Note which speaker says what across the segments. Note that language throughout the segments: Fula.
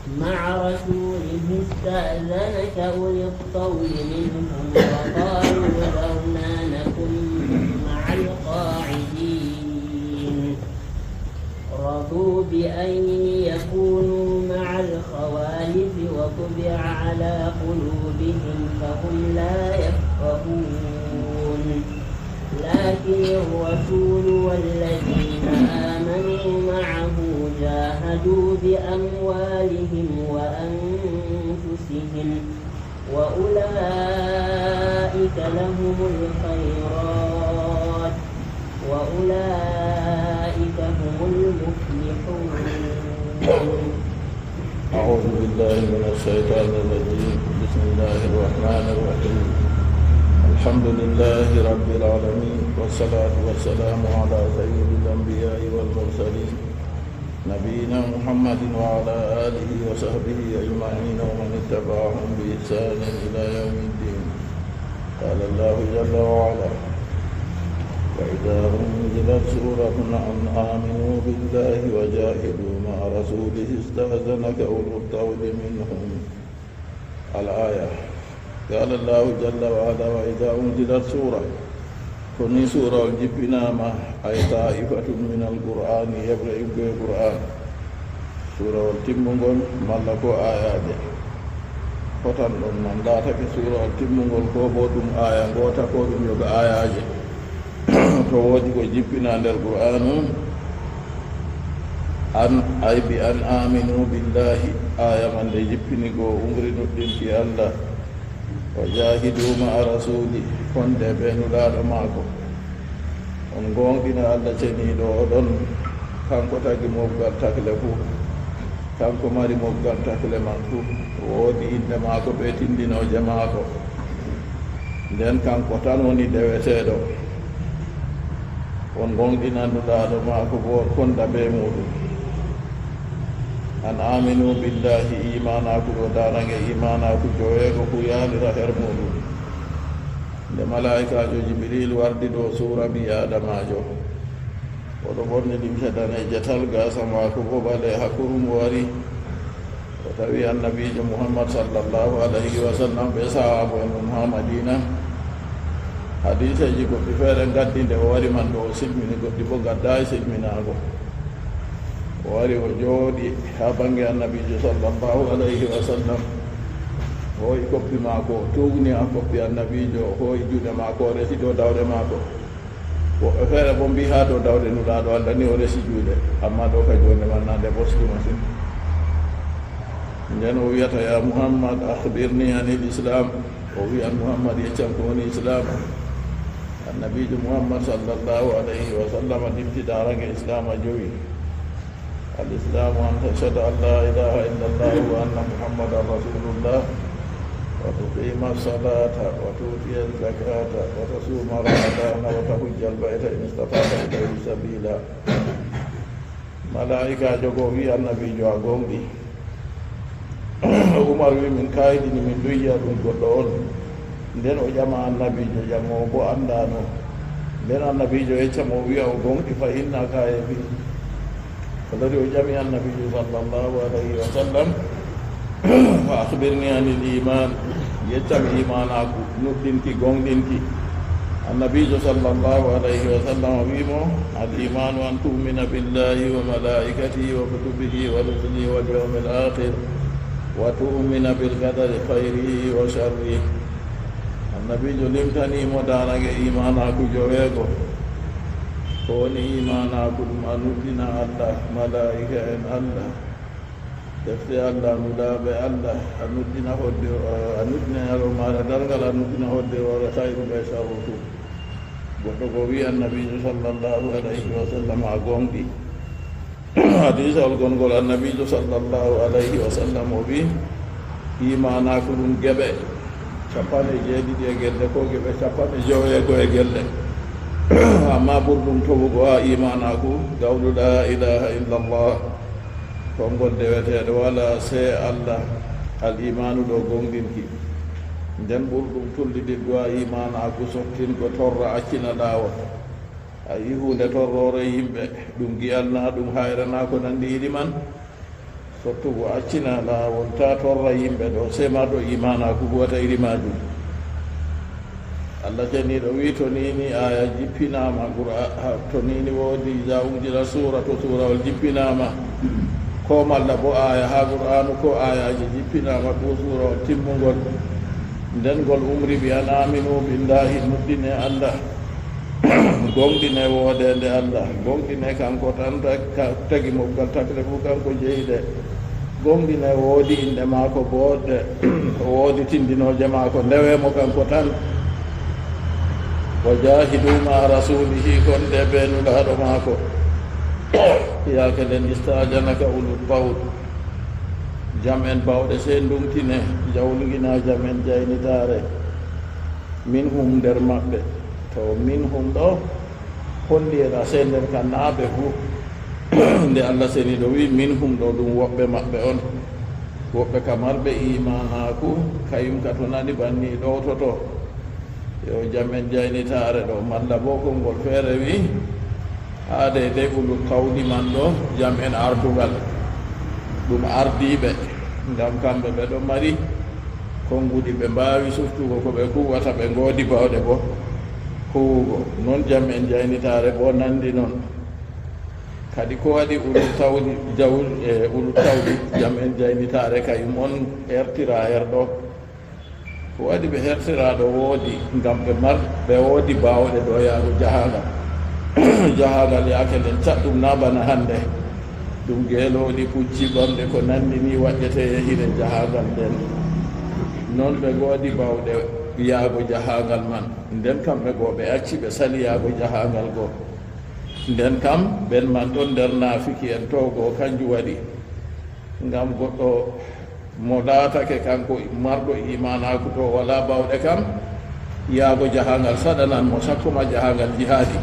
Speaker 1: مع رسوله استأذنك أولي الطول منهم وقالوا ذرنا نكن مع القاعدين رضوا بأن يكونوا مع الخوالف وطبع على قلوبهم فهم لا يفقهون لكن الرسول والذين آمنوا معه جاهدوا بأموالهم وأنفسهم وأولئك لهم الخيرات وأولئك هم المفلحون.
Speaker 2: أعوذ بالله من الشيطان الرجيم. بسم الله الرحمن الرحيم. الحمد لله رب العالمين والصلاة والسلام على سيد الأنبياء والمرسلين نبينا محمد وعلى آله وصحبه أجمعين ومن اتبعهم بإحسان إلى يوم الدين. قال الله جل وعلا: وإذا أنزلت سورة أن آمنوا بالله وجاهدوا مع رسوله استأذنك أولو الطول منهم. الآية. قال الله جل وعلا: وإذا أنزلت سورة كوني سورة جبنا ما أي طائفة من القرآن يبرئ القرآن سورة التمنغول ملكو آيات فتن من لا تك سورة التمنغول كوبوتم آية غوتا كوبوتم يوغا آيات فوجي كو جبنا القرآن أن أي بأن آمنوا بالله آية من جبني كو أمري ندين في الله وجاهدوا مع رسولي كنت بين دار ماكو on gonɗina Allah ceniɗo oɗon kanko tagi mobgal takle fuu kanko mari mobgal takle man fuu woodi inde maako ɓe tindinoje maako nden kanko tan woni deweteɗo on gonɗinanduɗaɗo maako bo konda be muɗum an aminu billahi imanaku ɗo darange imanaku joweego fu yaalira her muɗum nde malaikajo jibril wardi ɗo sura bi adamajo oɗo ɓorni limse daneje tal gasa mako bo ɓale hakkurum wari o tawi annabijo muhammad sallllahu alayhi wa sallam ɓe sahabo en mum ha madina hadiseji goɗɗi feere gaddi nde o wari man ɗo o silmini goɗɗi bo gaddayi silminago o wari o jooɗi ha bange annabijo sallllahu alayhi wa sallam hoyi koppi maako tugni a koppi annabijo hoyi juuɗe maako o resi dow dawɗe maako woɓɓe feere bo mbi ha dow dawɗe nulaɗo Allah ni o resi juuɗe amma ɗo ka jonde man nande boski masin nden o wiyata ya muhammad akhbirni anil islam o wiyan muhammad yeccam ko woni islam annabijo muhammad sallllahu alayhi wa sallam dimti darange islam a jowi الإسلام أن تشهد أن لا إله إلا الله وأن محمدا رسول الله وتقيم الصلاة وتؤتي الزكاة وتصوم رمضان وتحج البيت إن استطعت إليه سبيلا. ملائكة جوغي النبي جوغي عمر من كايدني من دويا دون غدون nden o ƴama annabijo jamo bo andano nden annabijo yeccamo wiya o gonɗi fa innaka e bi الذي جميع النبي صلى الله عليه وسلم فأخبرني عن الإيمان يجمع إيمانك ندنك غندنك النبي صلى الله عليه وسلم ويمو الإيمان أن تؤمن بالله وملائكته وكتبه ورسله واليوم الآخر وتؤمن بالقدر خيره وشره النبي لمتني مدارك إيمانك جويكو koni imanaku ɗum a nuddina Allah malaika en Allah defte Allah nuɗaɓe Allah a nuddina hodde a nuddina yaro maɗa dargal a nuddina hodde ore hayru ɓe sharru tu goɗɗo ko wi annabijo sallllahu alayhi wa sallam a gonɗi hadisawol gongol annabijo sallllahu alayhi wa sallam o wi imanaku ɗum geɓe 17 e gelle ko geɓe 17 e gelle amma ɓurɗum toɓugo ha imanaku gawlu la ilaha illa llah konngol deweteɗo wala se Allah al imanu ɗo gonɗinki nden ɓurɗum tulliɗiɗɗo ha imanaku sottingo torra accina lawol a yi hunde torrore yimɓe ɗum giyalna ɗum hayrana ko nandi yiɗi man sottugo accina laawol ta torra yimɓe ɗo semarɗo imana ko huwata iri majum. Allah janiɗo wi to nini aya jippinama to nini woodi ja unjira sura to surawol jippinama ko malla bo aya ha qur'anu ko ayaji jippinama to surawol timmugol nden gol umri bi an aminu billahi nuɗɗine Allah gonɗine woodende Allah gonɗine kanko tan tagi moggal takle fu kanko jeyde gonɗine woodi inde maako boɗɗe woodi tindinoje maako ndewemo kanko tan wa jahidu ma rasulihi gonɗe ɓeenulaɗo maako yakelen istajanaka ulul bawl jam en bawɗe se ndumtine jawlugina jam en jaynitare min hum nder maɓɓe to min hum ɗo hollira se nder ka naaɓe fuu nde Allah seni ɗo wi min hum ɗo ɗum woɓɓe maɓɓe on woɓɓe ka marɓe imanaku kayum ka to nani banni ɗowtoto yo jam en jaynitare ɗo malla bo konngol feere wi haade de ulul kawli man ɗo jam en ardugal ɗum ardiɓe ngam kamɓe ɓe ɗo mari konguɗi ɓe mbawi suftugo ko ɓe kuwata ɓe ngoodi bawɗe bo huwugo noon jam en jaynitare bo nandi noon kadi ko waɗi ulul tawli jawul e ulul tawli jam en jaynitare kayum on hertira herɗo ko waɗi ɓe hertiraɗo woodi ngam ɓe woodi bawɗe ɗo yaago jahagal jahagal yaake nden catɗum na bana hande ɗum geeloɗi pucci ɓamɗe ko nandi ni waɗƴete yehire jahagal nden noon ɓe goodi bawɗe yaago jahagal man nden kamɓe goo ɓe acci ɓe sali yaago jahagal goo nden kam ɓen man ɗon nder naafiki en togo kanjum waɗi ngam goɗɗo mo laatake kanko marɗo imanaku to wala bawɗe kam yaago jahangal saɗanan mo sakkuma jahangal jihadi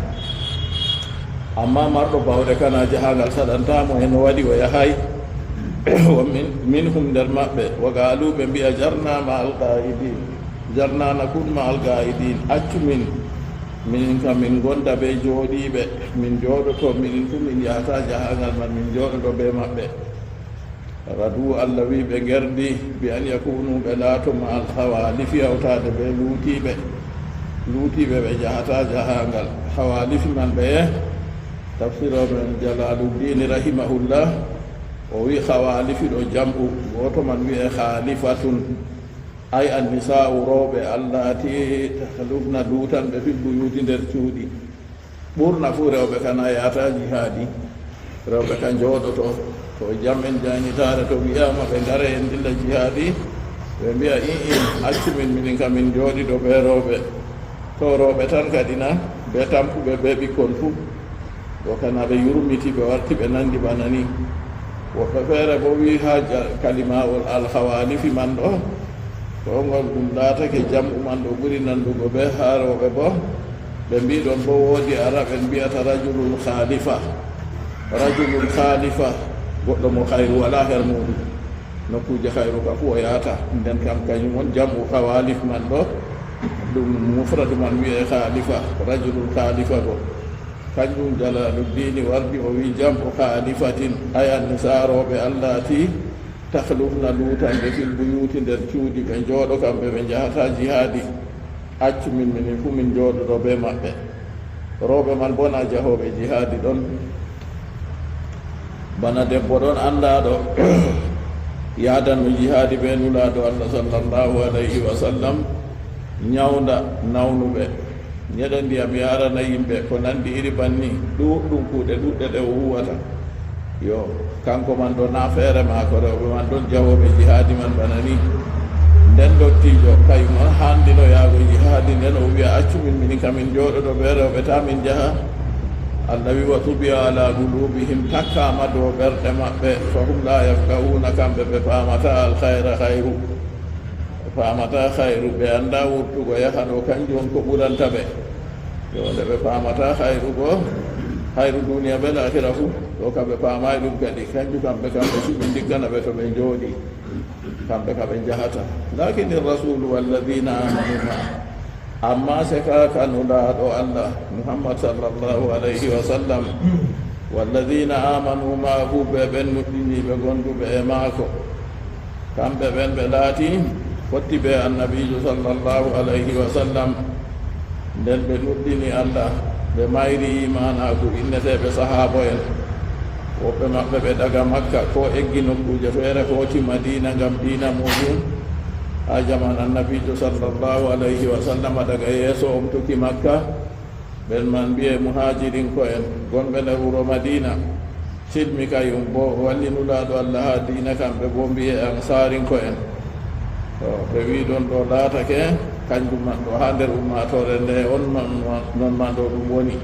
Speaker 2: amma marɗo bawɗe kana jahangal saɗantamo hen waɗi o yahay wa minhum nder maɓɓe wa gaaluɓe mbiya jarnama alqaidin jarnana kunma alqaidin accu min kam min gonda ɓe jooɗiɓe min jooɗoto minin fu min yahata jahangal man min jooɗoto ɓe maɓɓe radu Allah wi ɓe gerdi bi an yakunu ɓe laatoma alhawalifi hawtade ɓe luutiɓe ɓe jahata jahangal hawalifi man ɓeye tafsiroɓe jalaluddin rahimahullah o wi hawalifi ɗo jam'u woto man wiye khalifatun ay annisa'u rewɓe allati tahlufna luutanɓe fil buyuti nder cuuɗi ɓurna fuu rewɓe kana yata jihadi rewɓe ka jooɗoto to jam en jaynitare to wiyama ɓe ngara en dilla jihadi ɓe mbiya accu minin kam min jooɗi ɗo ɓe rewɓe to rewɓe tan kadi na ɓe tampuɓe ɓe ɓikkon fuu o kana ɓe yurmiti ɓe warti ɓe nandi bana ni woɓɓe feere bo wi ha kalimawol alhawalifi man ɗo to ngol ɗum laatake jam'u man ɗo ɓuri nandugo ɓe ha rewɓe bo ɓe mbiɗon bo woodi ara ɓe mbiyata rajulul khalifa goɗɗo mo hayru wala her muɗum nokkuje hayru ka fu o yaata nden kam kañum on jam'u hawalif man ɗo ɗum mufradu man wiye khalifa rajulul khalifa go kanjum jalaluddini wardi o wi jam'u khalifatin ayanni saaroɓe allati tahlufna luutande fil buyuti nder cuuɗi ɓe jooɗo kamɓe ɓe jahata jihadi accu minin fu min jooɗoɗo ɓe maɓɓe rewɓe man bona jahoɓe jihadi ɗon bana debbo ɗon anndaɗo yadanno jihadi ɓe nulaɗo Allah sallallahu alayhi wa sallam ñawda nawnuɓe ñeɗo ndiyam yarana yimɓe ko nandi iri banni ɗuɗɗum kuuɗe ɗuɗɗe ɗe o huwata yo kanko man ɗo na feere maako rewɓe man ɗon jahoɓe jihadi man bana ni nden dottijo kayum on handino yaago jihadi nden o wiya accu minin kamin jooɗoɗo ɓe rewɓe ta min jaha Allah wi wa tubiya ala qulubihim takkama dow ɓerɗe maɓɓe fahum la yafqahuna kamɓe ɓe paamata alkhayra hayru paamata hayru ɓe annda wurtugo yaha ɗo kanjum ko ɓuranta ɓe yo nde ɓe paamata hayru go hayru duniya ɓe lahira fu ɗo kamɓe paamay ɗum kadi kanjum kamɓe suɓi ndiggana ɓe to ɓe jooɗi kamɓe ka ɓe jahata lakini rasulu walladina amanu ma amma se ka kanulaɗo Allah Muhammad sallallahu alayhi wa sallam walladina amanu maahu ɓe ɓen nuɗɗiniɓe gonduɓe e maako kamɓe ɓen ɓe laati fotti ɓe annabijo sallllahu alayhi wa sallam nden ɓe nuɗɗini allah ɓe mayri imanaku inneteɓe sahabo en woɓɓe maɓɓe ɓe daga makka ko eggi nokkuje feere foti madina ngam dina muɗum ha jaman annabijo sallllahu alayhi wa sallam daga yeeso on tuki makka ɓen man mbiye muhajirin ko en gonɓe nder wuro madina silmi kayum bo wallinulaɗo allah ha dina kamɓe bo mbiye ansarin ko en to ɓe wi ɗon ɗo laatake kanjum man ɗo ha nder ummatore nde on non man ɗo ɗum woni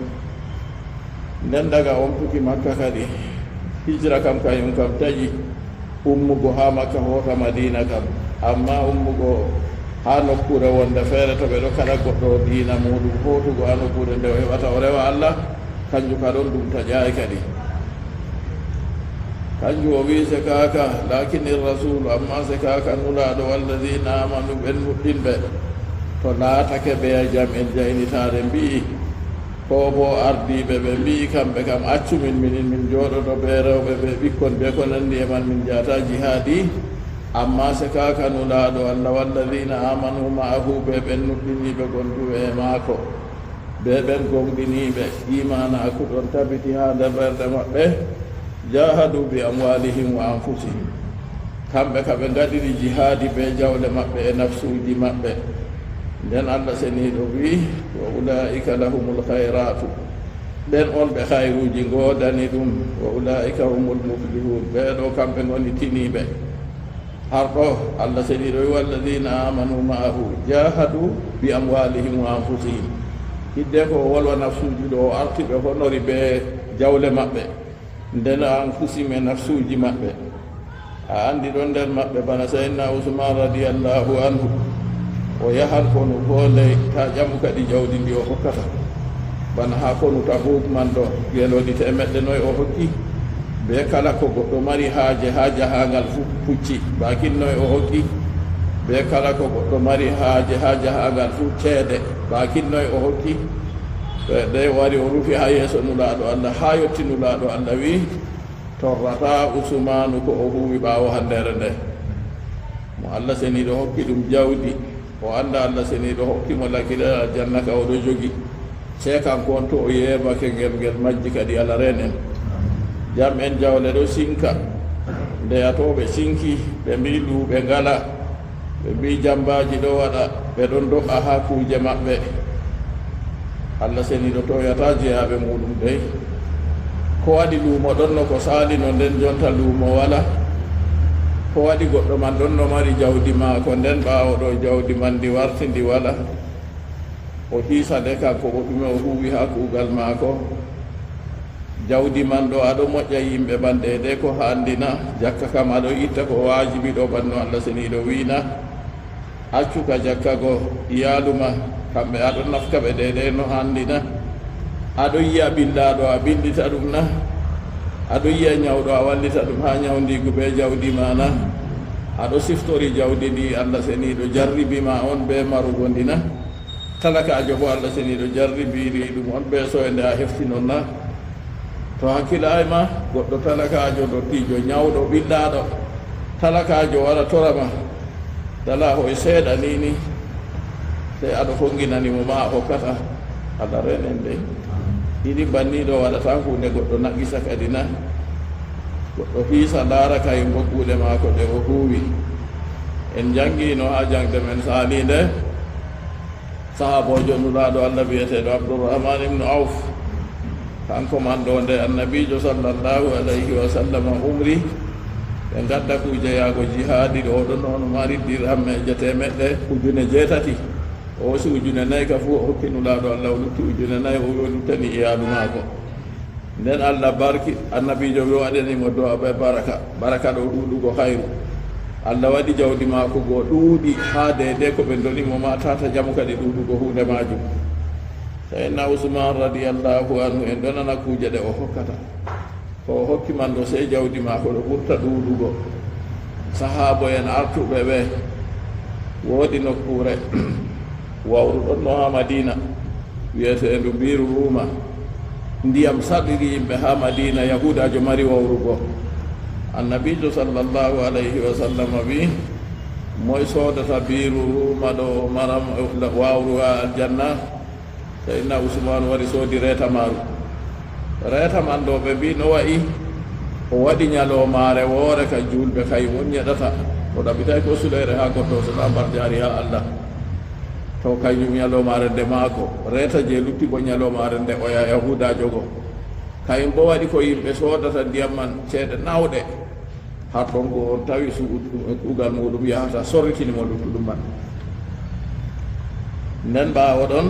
Speaker 2: nden daga on tuki makka kadi hijra kam kayum kam taƴi ummugo ha makka hota madina kam amma ummugo ha nokkure wonde feere to ɓe ɗo kaɗa goɗɗo diina muɗum hotugo ha nokkure nde o heɓata o rewa allah kanjum ka ɗon ɗum taƴayi kadi kanjum o wi se kaka lakini rasulu amma se kaka nulaɗo walladina amanu ɓen nuɗɗinɓe to laatake ɓe jam en jaynitare mbi'i ko bo ardiɓe ɓe mbi'i kamɓe kam accumin minin min jooɗoto ɓe rewɓe ɓe ɓikkon ɓe ko nandi e man min jata jihaadi amma se kaka nulaɗo allah walladina amanu maahu ɓe ɓen nuɗɗiniɓe gonduɓe e maako ɓe ɓen gonɗiniɓe imanaku ɗon tabiti ha nder ɓerde maɓɓe jahadu bi amwalihim wa anfusihim kamɓe ka ɓe gaɗiri jihaadi ɓe jawle maɓɓe e nafsuji maɓɓe nden allah seniɗo wi wa ulaika lahumul hayratu ɓen on ɓe hayruji godani ɗum wa ulaika humul muflihun ɓeɗo kamɓe goni tiniɓe har ɗo allah seniɗo wi walladina amanu maahu jahadu bi amwalihim wa anfusihim hidde ko wolwa nafsuji ɗo o arti ɓe honori ɓe jawle maɓɓe nden anfusihim e nafsuji maɓɓe a andi ɗon nder maɓɓe bana sayidna usman radiallahu anhu o yahan konu hooley ta ƴamu kadi jawdi ndi o hokkata bana ha konu tabuk man ɗo geloɗi temeɗɗe noyi o hokki be kala ko goɗɗo mari haaje ha jahangal pucci bakinnoye o hokki be kala ko goɗɗo mari haaje ha jahangal fu ceede bakinnoye o hokki ɓe wari o rufi ha yeeso nulaɗo allah ha yetti nulaɗo allah wi torrata usmanu ko o huwi ɓawo handere nde mo allah seniɗo hokki ɗum jawdi o anda allah seniɗo hokkimo lakira janna ka oɗo jogi se kanko on to o yeɓake ngel majji kadi ala ren en jam en jawle ɗo sinka ndeyatoɓe sinki ɓe mbi luuɓe ngala ɓe mbi jambaji ɗo waɗa ɓe ɗon do'a ha kuuje maɓɓe allah seniɗo toyata jeyaɓe muɗum ɓey ko waɗi luumo ɗon no ko salino nden jonta luumo wala ko waɗi goɗɗo man ɗon no mari jawdi maako nden ɓawoɗo jawdi man ndi warti ndi wala o hiisa nde kanko ko ɗume o huwi ha kuugal maako jawdi man ɗo aɗo moƴƴa yimɓe banɗe de ko handina jakka kam aɗo itta ko wajibi ɗo banno allah seniɗo wiina accuka jakka go iyaluma kamɓe aɗo nafka ɓe ɗeɗe no handina aɗo yiya ɓillaɗo a billita ɗum na aɗo yiya ñawɗo a wallita ɗum ha ñawdigu ɓe jawdi mana aɗo siftori jawdi ndi allah seniɗo jarribima on ɓe marugo ndina talakajo bo allah seniɗo jarribiri ɗum on ɓe soyde a heftinon na to hakkila ma goɗɗo talakajo dottijo ñawɗo ɓillaɗo talakajo wara torama dala hoye seeɗa nini te aɗo fonginanimo ma a hokkata allah renen de ɗiɗi banniɗo waɗata hunde goɗɗo naqisa kadi na goɗɗo hiisa laara kay mbokkuɗe maako ɗe o huuwi en jangino ha jangde men saalinde sahabojo nulaɗo allah biyeteɗo abdourahman ibnu auf kanko man ɗo nde annabijo sallllahu alayhi wa sallam umri ɓe gadda kuje yaago jihaadi ɗo ɗo noon mari dirhamme jetemeɗɗe ujune jeetati o wosi ujune nayyi ka fu o hokki nulaɗo allah o lutti ujune nayyi o luttani iyalu maako nden allah barki annabijo wi waɗanimo do aɓe baraka ɗo ɗuɗugo hayru allah waɗi jawdi maako go ɗuuɗi ha dede ko ɓe donimo ma tata jamu kadi ɗuɗugo hunde majum sayidna usman radiallahu anhu en ɗonana kuje ɗe o hokkata ko o hokki man ɗo sey jawdi maako ɗo ɓurta ɗuuɗugo sahabo en artuɓe ɓe woodi nokkure wawru ɗon no ha madina wiyetendu mbiru ruma ndiyam saɗiri yimɓe ha madina yahudajo mari wawrugo annabijo sallllahu alayhi wa sallam wi moy sodata biiru maɗo maram wawru ha aljanna sayidna ousmane wari soodi reeta maru reeta man ɗo ɓe mbi no wayi o waɗi ñalomare woore ka julɓe kay won ñeɗata o ɗaɓitay ko suleyre ha goɗɗo so ɗambar jaari ha allah to kañum ñalomare nde maako reeta je luttigo ñalomare nde oya yahudajo go kayum bo waɗi ko yimɓe sodata ndiyam man ceeɗe nawɗe har ɗon go on tawi kuugal muɗum yahata sorritinimo luttuɗum man nden ɓaawo ɗon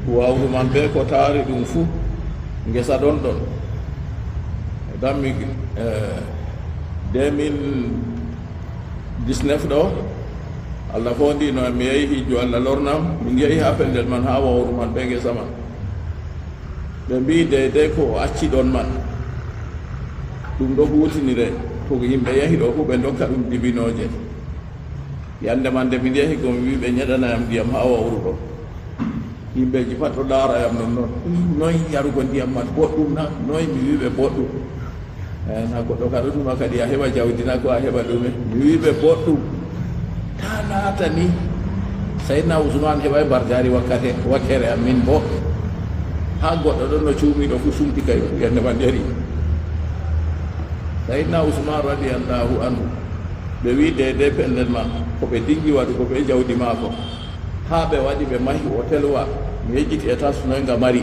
Speaker 2: wawru man be ko taari ɗum fuu ngesa ɗon ɗon dammi 2019 ɗo allah fondino mi yehi hijju allah lornam min yehi ha pellel man ha wawru man ɓe ngesa man ɓe mbi deydey ko acci ɗon man ɗum ɗo huutinire to yimɓe yehi ɗo fu ɓe dokka ɗum dibinoje yande man nde min yehi go mi wi ɓe ñeɗanayam ndiyam ha wawru ɗo yimɓeji pat ɗo laarayam non noon noyi yarugo ndiyam man boɗɗum na noyi mi wiɓe boɗɗum na goɗɗo ka ɗo tuma kadi a heɓa jawdina ko a heɓa ɗume mi wiɓe boɗɗum ta naata ni sayidna ousmane heɓay mbarjari wakkere am min bo ha goɗɗo ɗon no cuumiɗo fu sumti kay yande man ƴeri sayidna ousmane radiallahu anhu ɓe wi dede pellel man koɓe dingi waɗugo ɓe jawdi maako ha ɓe waɗi ɓe mahi hôtel wa mi yejjiti étage noy nga mari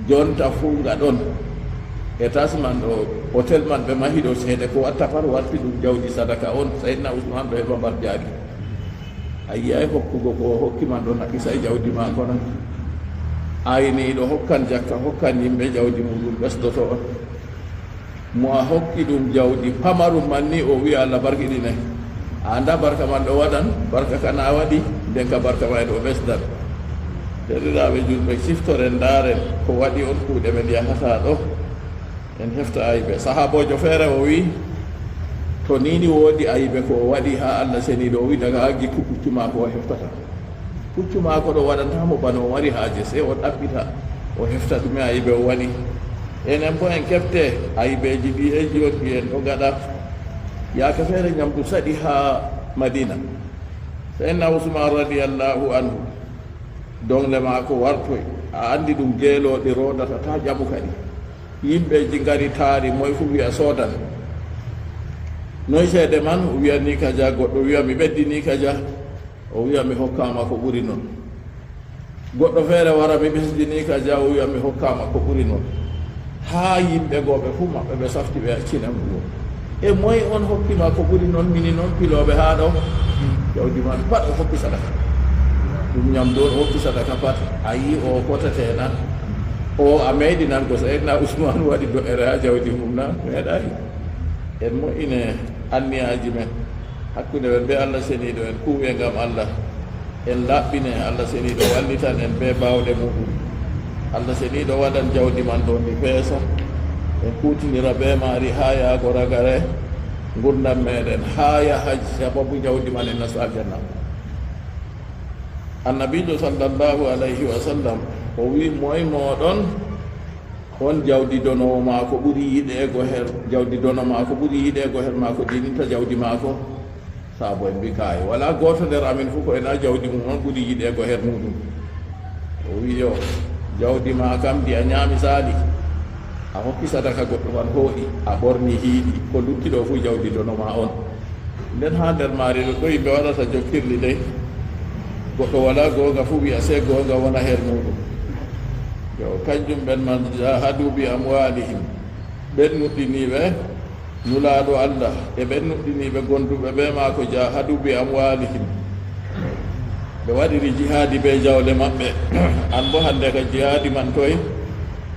Speaker 2: jonta fu nga ɗon étage man ɗo hôtel man ɓe mahi ɗo seeɗe ko watta pat warti ɗum jawdi sadaka on sayidna ousmane ɗo heɓa mbar jaari a yiyay hokkugo ko hokki man ɗo naɓisa e jawdi maako nan ayniɗo hokkan jakka hokkan yimɓe jawdi muɗum ɓesdoto on mo a hokki ɗum jawdi pamarum man ni o wiya allah barkiɗine a anda barka man ɗo waɗan barka kana waɗi nden ka barka ma ɗo ɓesdan derɗiraɓe julɓe siftore ndaaren ko waɗi on kuuɗe men yahata ɗo en hefta ayiɓe sahabojo feere o wi to nini woodi ayiɓe ko o waɗi ha allah seniɗo o wi daga ha gikku puccu maako o heftata puccu maako ɗo waɗantamo bano o wari haaje se o ɗaɓɓita o hefta ɗume ayiɓe o waɗi enen bo en kefte ayiɓeji ɗi e joni en ɗo gaɗa yaake feere ñamdu saɗi ha madina sayidna ousmane radiallahu anhu dongle maako wartoy a andi ɗum jeeloɗi rodata ta ƴamu kadi yimɓeji ngari taari moye fu wiya soodan noy ceede man o wiya ni ka dia goɗɗo wiya mi ɓeddini ka dia o wiya mi hokkama ko ɓuri noon goɗɗo feere wara mi ɓesdini ka dia o wiya mi hokkama ko ɓuri noon ha yimɓe gooɓe fu maɓɓe ɓe safti ɓe accinam ɗum e moye on hokkima ko ɓuri noon mini noon piloɓe ha ɗo jawdi man pat o hokki sadaka ɗum ñamdo o hokki sadaka pat a yi o fotatenan o a meeɗinan ko sayidna ousmane waɗi do'ere ha jawdi mum na meeɗayi en moƴƴine anniyaji men hakkude men be allah seniɗo en kuuɓe ngam allah en laɓɓine allah seniɗo wallitan en be bawɗe muɗum allah seniɗo waɗan jawdi man ɗo ndi peesa en kuutinira be maari ha yaago ragare gurdam meɗen ha yaha sababu jawdi man en nasta aljanna annabijo sallllahu alayhi wa sallam o wi moye moɗon on jawdi donowo maako ɓuri yiɗeego her jawdi dono maako ɓuri yiɗeego her maako ɗininta jawdi maako saabo en mbi kaye wala gooto nder amin fof ko ena jawdi mum on ɓuri yiɗeego her muɗum o wi yo jawdi ma kam ndi a ñaami saali a hokki sadaka goɗɗo man hooɗi a ɓorni hiiɗi ko luttiɗo fof jawdi dono ma on nden ha nder maari ɗo yimɓe waɗata jokkirli dey goɗɗo wala goonga fof wiya se goonga wona her muɗum yo kanjum ɓen man jahadu bi amwalihim ɓen nuɗɗiniɓe nulaaɗo allah e ɓen nuɗɗiniɓe gonduɓe ɓe ma ko jahadu bi amwalihim ɓe waɗiri jihaadi ɓe jawle maɓɓe an bo hande ka jihaadi man toye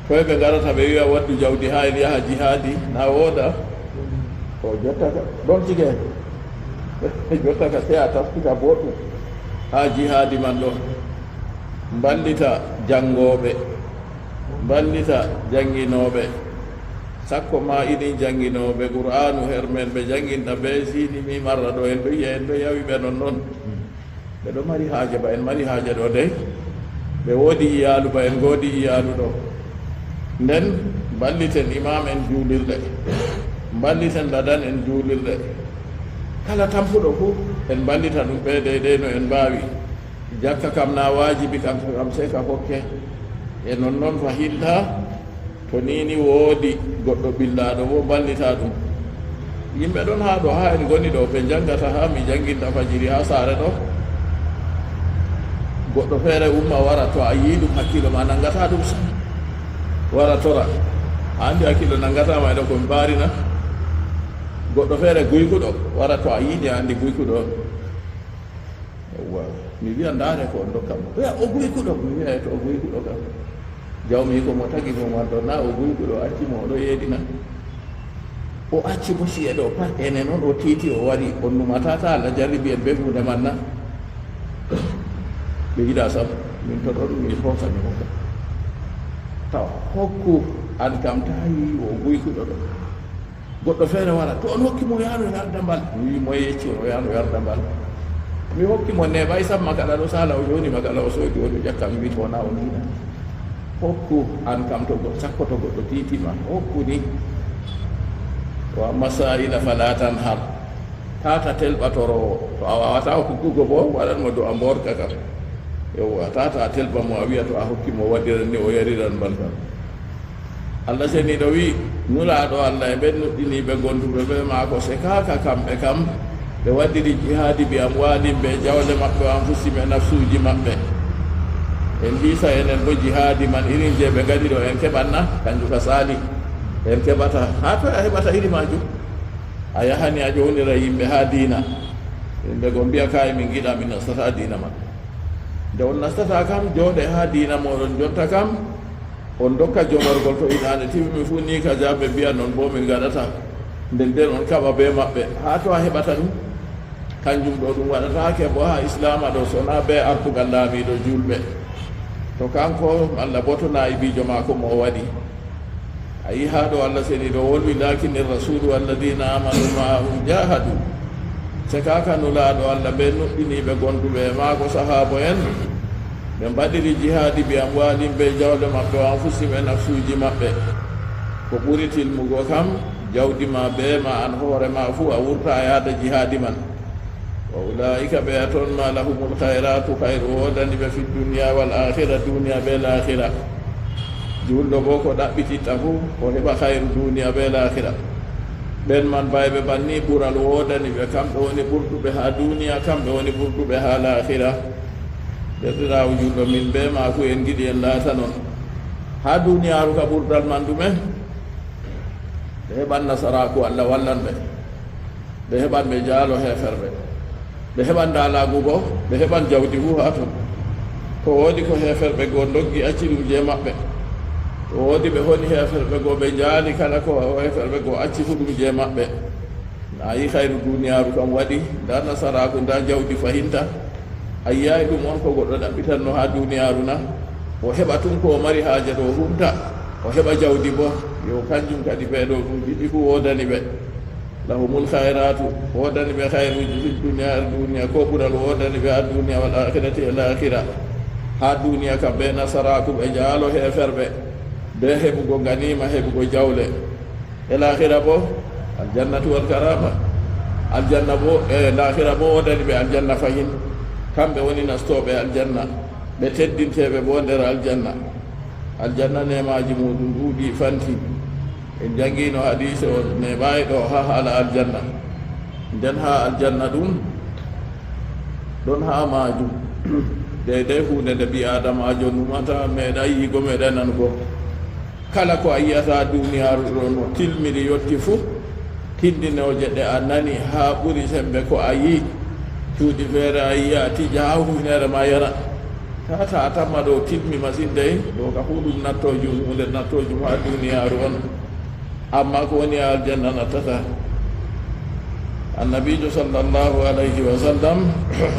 Speaker 2: ɓe garata ɓe wiya waddu jawdi ha en yaha jihaadi na wooda o jottaka ɗon tike jottaka se a taskita boɗɗum ha jihaadi man ɗon mballita janngoɓe mballita jannginoɓe sakko ma ini jannginoɓe qur'anu her men ɓe janginɗa ɓe sini mi marra ɗo en ɗo yiya en ɗo yawi ɓe non noon ɓe ɗo mari haaje ba en mari haaje ɗo dey ɓe woodi iyalu ba en goodi iyalu ɗo nden balliten imam en juulirɗe balliten ladan en juulirɗe kala tampuɗo fof en ballita ɗum ɓeydeyde no en mbaawi jakka kam na waajibi kam sey ka hokke e non noon fahinta to nini woodi goɗɗo ɓillaaɗo wo ballita ɗum yimɓe ɗon haa ɗo haa en goni ɗo ɓe janngata haa mi jannginta fajiri haa saare ɗo goɗɗo feere umma wara to a yii ɗum hakkilo ma nanngata ɗum sa wara tora andi hakkilo nanngatama e ɗo ko mi mbaarina goɗɗo feere guykuɗo wara to a yiini andi guykuɗo wa mi wiya ndaare ko on dokkam wiya o guykuɗo mi wiya to o guykuɗo kam jawmi ko mo tagi mo wanɗo na o guykuɗo accimo oɗo yeeɗina o acci mo siye ɗo pat ene noon o tiiti o wari on numatata Allah jarribi en ɓe hunde man na ɓe yiɗa sam min to ɗo ɗum mi hosani mo kam taw hokku an kam tawi o guykuɗo ɗo goɗɗo feere wara to on hokki mo yaano yarda mbal mi wi mo yecci o yaano yarda mbal mi hokki mo neɓay sam makala ɗo sala o joni makala o soodi o ɗo ƴakka mi wi to na o ndiɗa hokku an kam to sakko to goɗɗo tiitima hokku ni wa masaila fala tanhar tata telɓatoro to a wawata hokkugo bo waɗanmo do a mborka kam yowwa tata telɓa mo a wiya to a hokki mo waɗiran ni o yariran mbal kam Allah seniɗo wi nulaaɗo Allah e ɓen nuɗɗiniɓe gonduɓe ɓe maako se kaka kamɓe kam ɓe waɗiri jihadi bi amwalin ɓe jawle maɓɓe anfusihim e nafsuji maɓɓe en mbisa enen bo jihadi man irin je ɓe gaɗi ɗo en keɓanna kanju ka sali en keɓata ha to a heɓata iri majum a yahani a ƴownira yimɓe ha diina yimɓe go mbiya kaye min giɗa min nastata diina ma nde on nastata kam jooɗe ha diina moɗon jonta kam on dokka jomorgol to inane timmi fu ni ka jaɓe mbiya noon bo min gaɗata nden nden on kaɓa be maɓɓe ha to a heɓata ɗum kanjum ɗo ɗum waɗatake bo ha islama ɗo sona be artugal laamiɗo julɓe to kanko Allah botona e bijo mako mo waɗi a yi ha ɗo Allah seni ɗo wolwi lakin irrasulu walladina amanu maahum jahadu se kaka nulaɗo Allah ɓe nuɗɗiniɓe gonduɓe maako sahabo en ɓe mbaɗiri jihadi bi amwalin ɓe jawle maɓɓe o anfusihim e nafsuji maɓɓe ko ɓuri tilmugo kam jawdi ma be ma an hoore ma fuu a wurta a yaada jihadi man wa ulaika ɓe a toon ma lahumul hayratu hayru wodani ɓe fi dunia wal akhira duniya be l' akhira julɗo bo ko ɗaɓɓititta fuu ko heɓa hayru duniya be l' akhira ɓen man mbayɓe banni ɓural wodani ɓe kamɓe woni ɓurduɓe ha duniya kamɓe woni ɓurduɓe ha l' akhira derɗirawo julɗo min be ma fu en giɗi en laata noon ha duniyaru ka ɓurdal man ɗumen ɓe heɓan nasaraku Allah wallan ɓe heɓan ɓe jaalo heferɓe ɓe heɓan dalagu bo ɓe heɓan jawdi fu ha toon to woodi ko heferɓe goo doggi acci ɗum je maɓɓe to woodi ɓe honi heferɓe goo ɓe jaali kala ko heferɓe goo acci fu ɗum je maɓɓe a yi hayru duniyaru kam waɗi nda nasaraku nda jawdi fahinta a yiyayi ɗum on ko goɗɗo ɗaɓɓitanno ha duniyaru na o heɓa tun ko mari haaje ɗo humta o heɓa jawdi bo yo kanjum kadi ɓeɗo ɗum jiɗi fu wodani ɓe lahumul hayratu wodani ɓe hayruji fi duniya ko ɓural wodani ɓe ha duniya wal akhirati e l' akhira ha duniya kam ɓe nasaraku ɓe jaalo heferɓe be heɓugo ganima heɓugo jawle e l' akhira bo aljannatu wal karama aljanna bo e l' akhira bo wodani ɓe aljanna fayin kamɓe woni nastoɓe aljanna ɓe teddinteɓe bo nder aljanna nemaji muɗum duuɗi fanti en jangino hadise o neɓayi ɗo ha haala aljanna nden ha aljanna ɗum ɗon ha majum deydey hunde nde ɓi adamajo numata meeɗa yiigo meeɗa nanugo kala ko a yiyata duniyaru ɗo no tilmiri yetti fuu tindinoje ɗe a nani ha ɓuri sembe ko a yi cuuɗi feere a yiya tija ha hufnere ma yana tata a tamma ɗo tilmi masine dey ɗo ka fu ɗum nattojum hunde nattojum ha duniyaru on amma ko woni aljanna nattata annabijo sallllahu alayhi wa sallam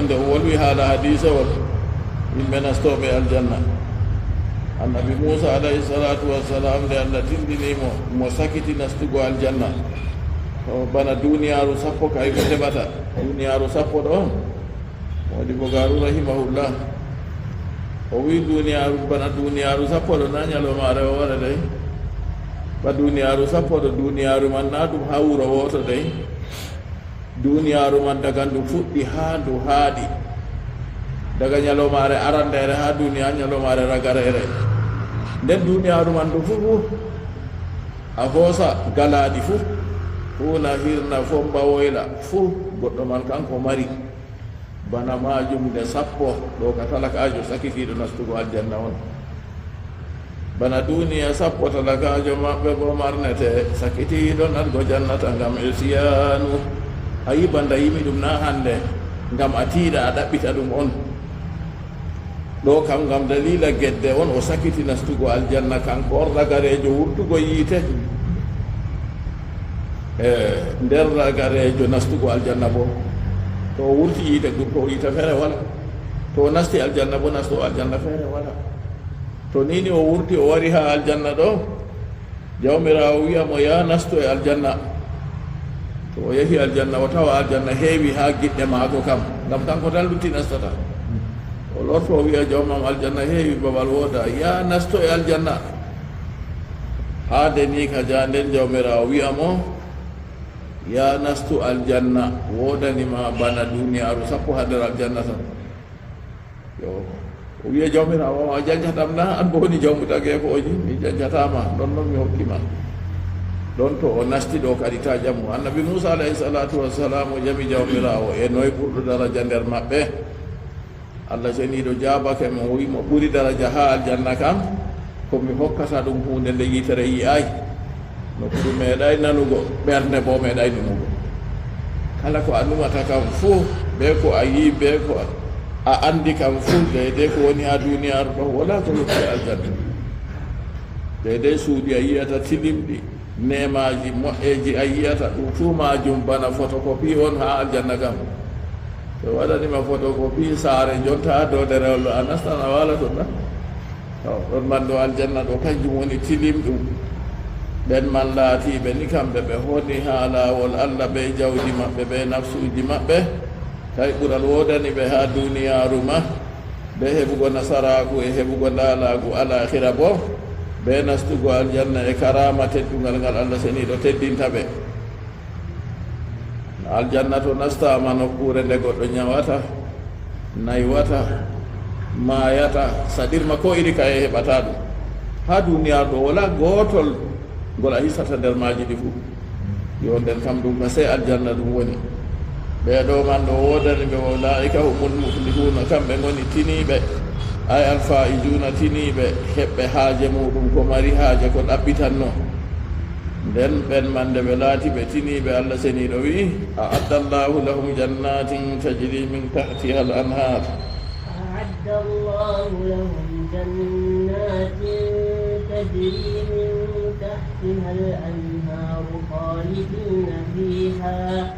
Speaker 2: nde o wolwi haala hadise o yimɓe nastoɓe aljanna annabi moussa alayhi salatu wassalam nde Allah tindinimo mo sakiti nastugo aljanna o bana duniyaru sappo kay ko heɓata duniyaru sappo ɗo wodi bogaru rahimahullah o wi duniyaru bana duniyaru sappo ɗo na ñalomare o waɗa dey ba duniyaaru sappo ɗo duniyaaru man na ɗum ha wuro woto dey duniyaaru man daga ndu fuɗɗi ha ndu haaɗi daga ñalomare arandere ha duniya ñalomare ragarere nden duniyaaru man ndu fof a hoosa galaaɗi fof funa hirna fo mbawoyla fof goɗɗo man kanko mari bana majum nde sappo ɗo ka talakajo sakitiɗo nastugo aljanna on bana duniya sappo talakajo maɓɓe bo marnete sakitiɗo natgo jannata ngam isiyanu a yibanda yimi ɗum na hande ngam a tiiɗa a ɗaɓɓita ɗum on ɗo kam ngam dalila gedde on o sakiti nastugo aljanna kanko on ragarejo wurtugo yiite nder ragarejo nastugo aljanna bo to wurti yiite to yiite feere wala to nasti aljanna bo nasto aljanna feere wala to nini o wurti o wari ha aljanna ɗo jawmirawo wiyamo ya nasto e aljanna to o yehi aljanna o tawa aljanna heewi ha giɗɗe maako kam ngam kanko tan lutti nastata o lorto wiya jawmam aljanna heewi babal wooda ya nasto e aljanna haade ni ka janden jawmirawo wiyamo ya nastu aljanna wodanima bana duniyaaru sappo ha nder aljanna tan yo o wiya jawmirawo a janjatam na an bo woni jawmu tageefooji mi janjatama ɗon noon mi hokkima ɗon to o nasti ɗo kadi ta jammu annabi moussa alayhi salatu wassalam o jami jawmirawo e noye ɓurɗo daraja nder maɓɓe allah seniɗo jabake mo wimo ɓuri daraja ha aljanna kam komi hokkata ɗum hunde nde yitere yiyay nokku meeɗay nanugo ɓernde bo meeɗay numugo kala ko a numata kam fuu be ko a yii be ko a andi kam fuu deyde ko woni ha duniyaaru ɗo wala ko yotti aljanna deyde suuɗi a yiyata tilimɗi nemaji moƴƴeji a yiyata ɗum fuu majum bana photocopie on ha aljanna kam to waɗanima photocopie saare jonta ha dow derewol a nastan a wala ton na ɗon man ɗo aljanna ɗo kanjum woni tilim ɗum ɓen man laatiɓe ni kamɓe ɓe honi ha laawol allah ɓe jawdi maɓɓe ɓe nafsuji maɓɓe kay ɓural wodani ɓe ha duniyaaru ma ɓe heɓugo nasaraku e heɓugo laalagu alakhira bo ɓe nastugo aljanna e karama teddungal ngal allah seniɗo teddinta ɓe aljanna to nastama nokkure nde goɗɗo ñawata naywata mayata saɗirma ko iri ka e heɓata ɗum ha duniyaaru ɗo wala gotol ngol a hissata nder maji ɗi fuu yo nden kam ɗum ka sey aljanna ɗum woni ɓeɗo man ɗo wodani ɓe ulaika humul muflihuna kamɓe goni tiniɓe ay alfaijuna tiniɓe heɓɓe haaje muɗum ko mari haaje ko ɗaɓɓitanno nden ɓen man nde ɓe laati ɓe tiniɓe allah seniɗo wi a adda llahu lahum jannatin tajri min tahtiha al anhar
Speaker 1: أعد الله لهم جنات تجري من تحتها الأنهار خالدين فيها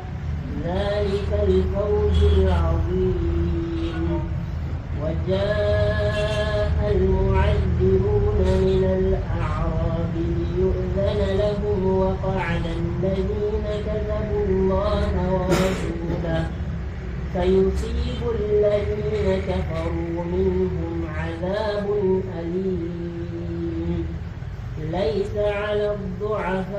Speaker 1: ذلك الفوز العظيم وجاء المعذرون من الأعراب ليؤذن لهم وقعد الذين كذبوا الله ورسوله فيصيب الذين كفروا منهم عذاب أليم ليس على الضعفاء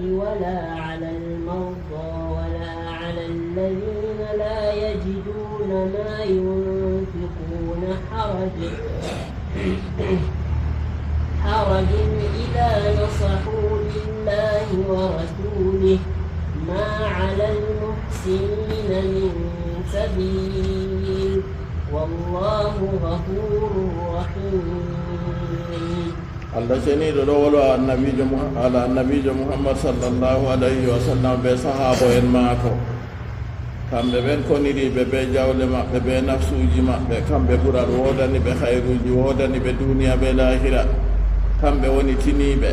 Speaker 1: ولا على المرضى ولا على الذين لا يجدون ما ينفقون حرج إذا نصحوا لله ورسوله ما على المحسنين من سبيل والله غفور رحيم
Speaker 2: allah seniɗo ɗo wolo ala annabijo muhammad sallllahu alayhi wa sallam ɓe sahabo en maako kamɓe ɓen koniriɓe ɓe jawle maɓɓe ɓe nafsuji maɓɓe kamɓe ɓural wodani ɓe hayruji wodani ɓe duniya ɓe lahira kamɓe woni tiniɓe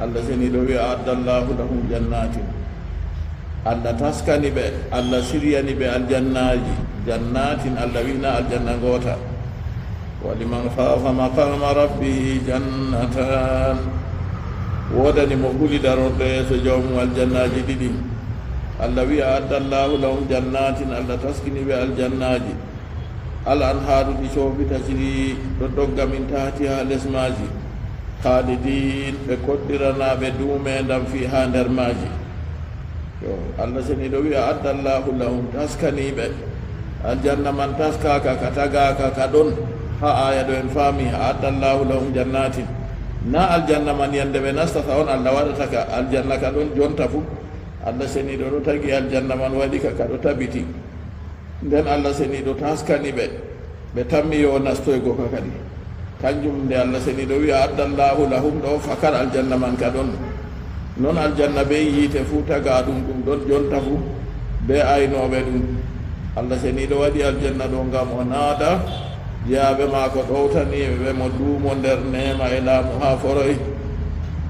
Speaker 2: allah seniɗo wiya addallahu lahum jannatin allah taskani ɓe allah siryani ɓe aljannaji jannatin allah wina aljanna goota waliman khafa maqama rabbihi jannatan wodani mo huli darorde yeeso jawmum aljannaji ɗiɗi allah wiya addallahu lahum jannatin allah taskini ɓe aljannaji al anharu ɗi coofita siri ɗo dogga min tahtiha lesmaji khalidin ɓe koddiranaɓe duumendam fiha nder maaji. yo allah seni ɗo wiya addallahu lahum taskaniɓe aljanna man taskaka ka tagaka ka ɗon ha aya ɗo en faami addallahu lahum jannatin na aljanna man yande ɓe nastata on allah waɗata ka aljanna ka ɗon jonta fu allah seni ɗo ɗo tagi aljanna man waɗi ka ka ɗo tabiti nden allah seni ɗo taskani ɓe ɓe tammi yo nastoygo ka kadi kanjum nde allah seni ɗo wiya addallahu lahum ɗo fakar aljanna man ka ɗon noon aljanna be yiite fuu taga ɗum ɗum ɗon jonta fu be aynoɓe ɗum allah seni ɗo waɗi aljanna ɗo ngam o naada jeyaaɓe maako ɗowtaniɓe ɓe mo duumo nder nema e laamu ha foroy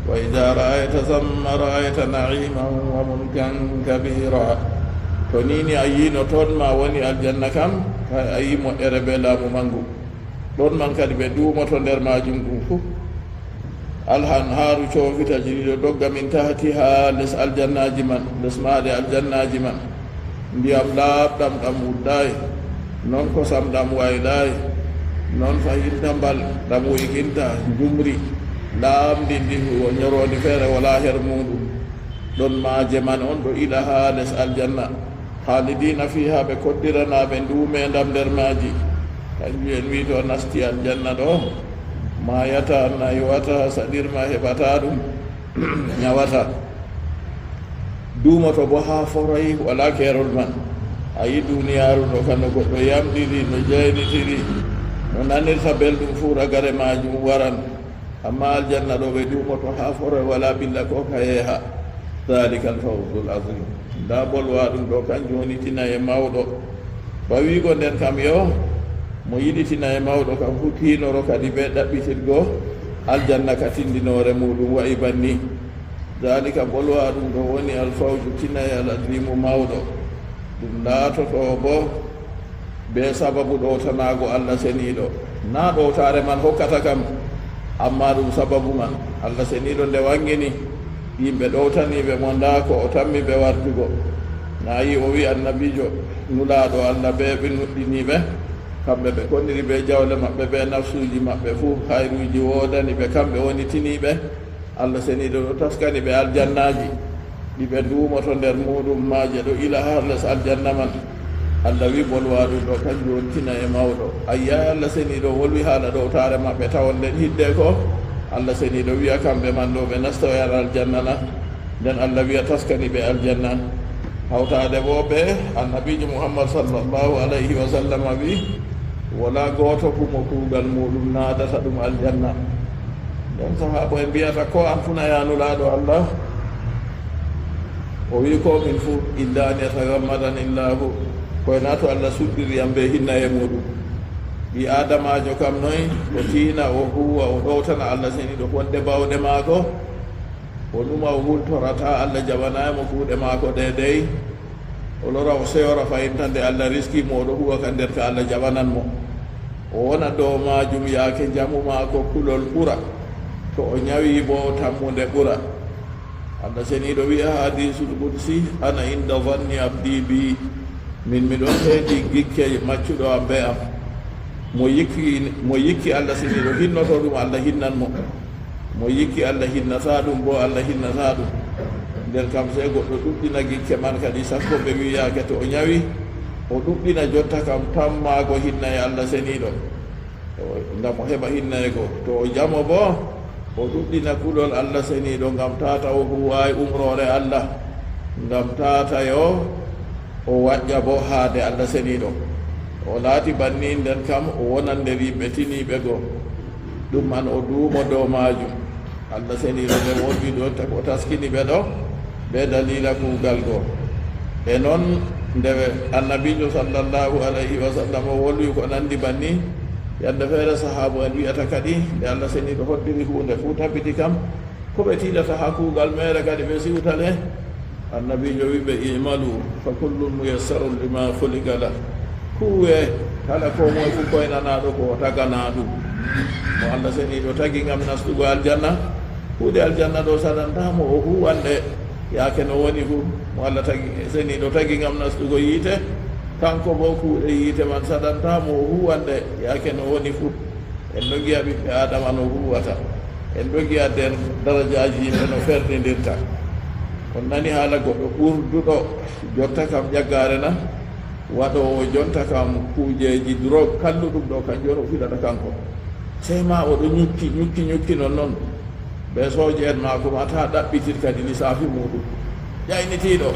Speaker 2: wa ida ra'ayta samma ra'ayta na'iman wa mulkan kabira to nini a yino toon ma woni aljanna kam a yi moƴƴere be laamu mangu ɗon man kadi ɓe duumoto nder majum ɗum fuu alhan haaru coofita jiriɗo dogga min tahti ha les aljannaji man les maɗe aljannaji man ndiyam laaɓɗam ɗam wuddayi noon kosam ɗam waylayi noon fahinta mbal ɗam woykinta jumri laamdi ndi o ñorodi feere wala her muɗum ɗon maaje man on ɗo iɗa ha les aljanna khalidina fiha ɓe koddiranaɓe nduumendam nder maaji kanjum en wi to nasti aljanna ɗo mayata naywata saɗirma heɓata ɗum ñawata duumoto bo ha foroy wala keerol man a yi duniyaru ɗo kano goɗɗo yamɗiri no jeynitiri no nanirta belɗum fuu ragare majum waran amma aljanna ɗo ɓe duumoto ha foroy wala billa ko ka yeeha dhalika alfawzul azim nda bolwa ɗum ɗo kanjum woni tina e mawɗo bawigo nden kam yo mo yiɗitina e mawɗo kam fu tinoro kadi ɓe ɗaɓɓitirgo aljanna ka tindinore muɗum wayi banni dalika bolwa ɗum ɗo woni alfawju tina e alazimu mawɗo ɗum laatoto bo be sababu ɗowtanago allah seniɗo na ɗowtare man hokkata kam amma ɗum sababu man allah seniɗo nde wangini yimɓe ɗowtaniɓe mo nda ko o tammi ɓe wartugo na yi o wi annabijo nulaɗo allah ɓe ɓe nuɗɗiniɓe kamɓe ɓe konniri ɓe jawle maɓɓe ɓe nafsuji maɓɓe fuu hayruji wodani ɓe kamɓe woni tiniɓe allah seniɗo ɗo taskani ɓe aljannaji ɗiɓe ndumoto nder muɗum maje ɗo ila har les aljanna man allah wi bolwa ɗum ɗo kanjum won tina e mawɗo ayya allah seniɗo wolwi haala ɗowtare maɓɓe tawon nden hidde ko allah seniɗo wiya kamɓe man ɗo ɓe nastoyar aljanna na nden allah wiya taskani ɓe aljanna hawtade bo ɓe annabijo muhammad sallllahu alayhi wa sallam wi wala goto fu mo kuugal muɗum naadata ɗum aljanna nden sahaba en mbiyata ko an funa yanulaɗo allah o wi ko min fu illa an yatagammadani llahu koye nato allah suɗɗiriyam ɓe hinna e muɗum ɓi adamajo kam noy o tiina o huwa o ɗowtana allah seniɗo wonde bawɗe maako o numa o hultorata allah jaɓanayimo kuuɗe maako ɗeɗey o lora o sewra fayintande allah riskimo oɗo huwa ka nder ka allah jaɓananmo o wona dow majum yaake jamu maako kulol ɓura to o ñawi bo tammude ɓura allah seniɗo wiya hadisul qudsi ana inda vanni abdi bi min miɗon heedi gikke maccuɗo am be am mo yikki allah seniɗo hinnoto ɗum allah hinnanmo mo yikki allah hinnata ɗum bo allah hinnata ɗum nden kam sey goɗɗo ɗuɗɗina gikke man kadi sakko ɓe wiyake to o ñawi o ɗuɗɗina jotta kam tammaago hinna e allah seniɗo ngam o heɓa hinna e go to o jamo bo o ɗuɗɗina kulol allah seniɗo ngam tata o huwawi umrore allah ngam tata yo o waƴƴa bo haade allah seniɗo o laati banni nden kam o wonan nder yimɓe tiniɓe go ɗum man o duumo dow majum allah seniɗo ɓe wonɓi ɗo o taskini ɓe ɗo ɓe dalila kuugal goo e noon ndewe annabijo sallllahu alayhi wa sallam o wolwi ko nandi banni yande feere sahabu en wiyata kadi nde allah seniɗo hoddiri hunde fuu tabbiti kam ko ɓe tiiɗata ha kuugal mere kadi ɓe siwtale annabijo wiɓe imalu fa kullum muyassarun lima khuliqa lah kuwe kala ko moye fu koynanaɗo ko tagana ɗum mo allah seniɗo tagi gam nastugo aljanna kuuɗe aljanna ɗo saɗantamo o huwande yaake no woni fu mo allah tagi seniɗo tagi gam nastugo yiite kanko bo kuuɗe yiite man saɗantamo o huwande yaake no woni fu en no giya ɓiɓɓe adama no huwata en ɗogi adden darajaji yimɓe no ferɗidirta on nani haala goɗɗo ɓurduɗo jotta kam ƴaggare na waɗowo jonta kam kuujeji drogue kalluɗum ɗo kanjum on o fiɗata kanko sey ma oɗo ñukki non noon ɓe sooje en maako ma ta ɗaɓɓitir kadi lissafi muɗum ƴaynitiɗo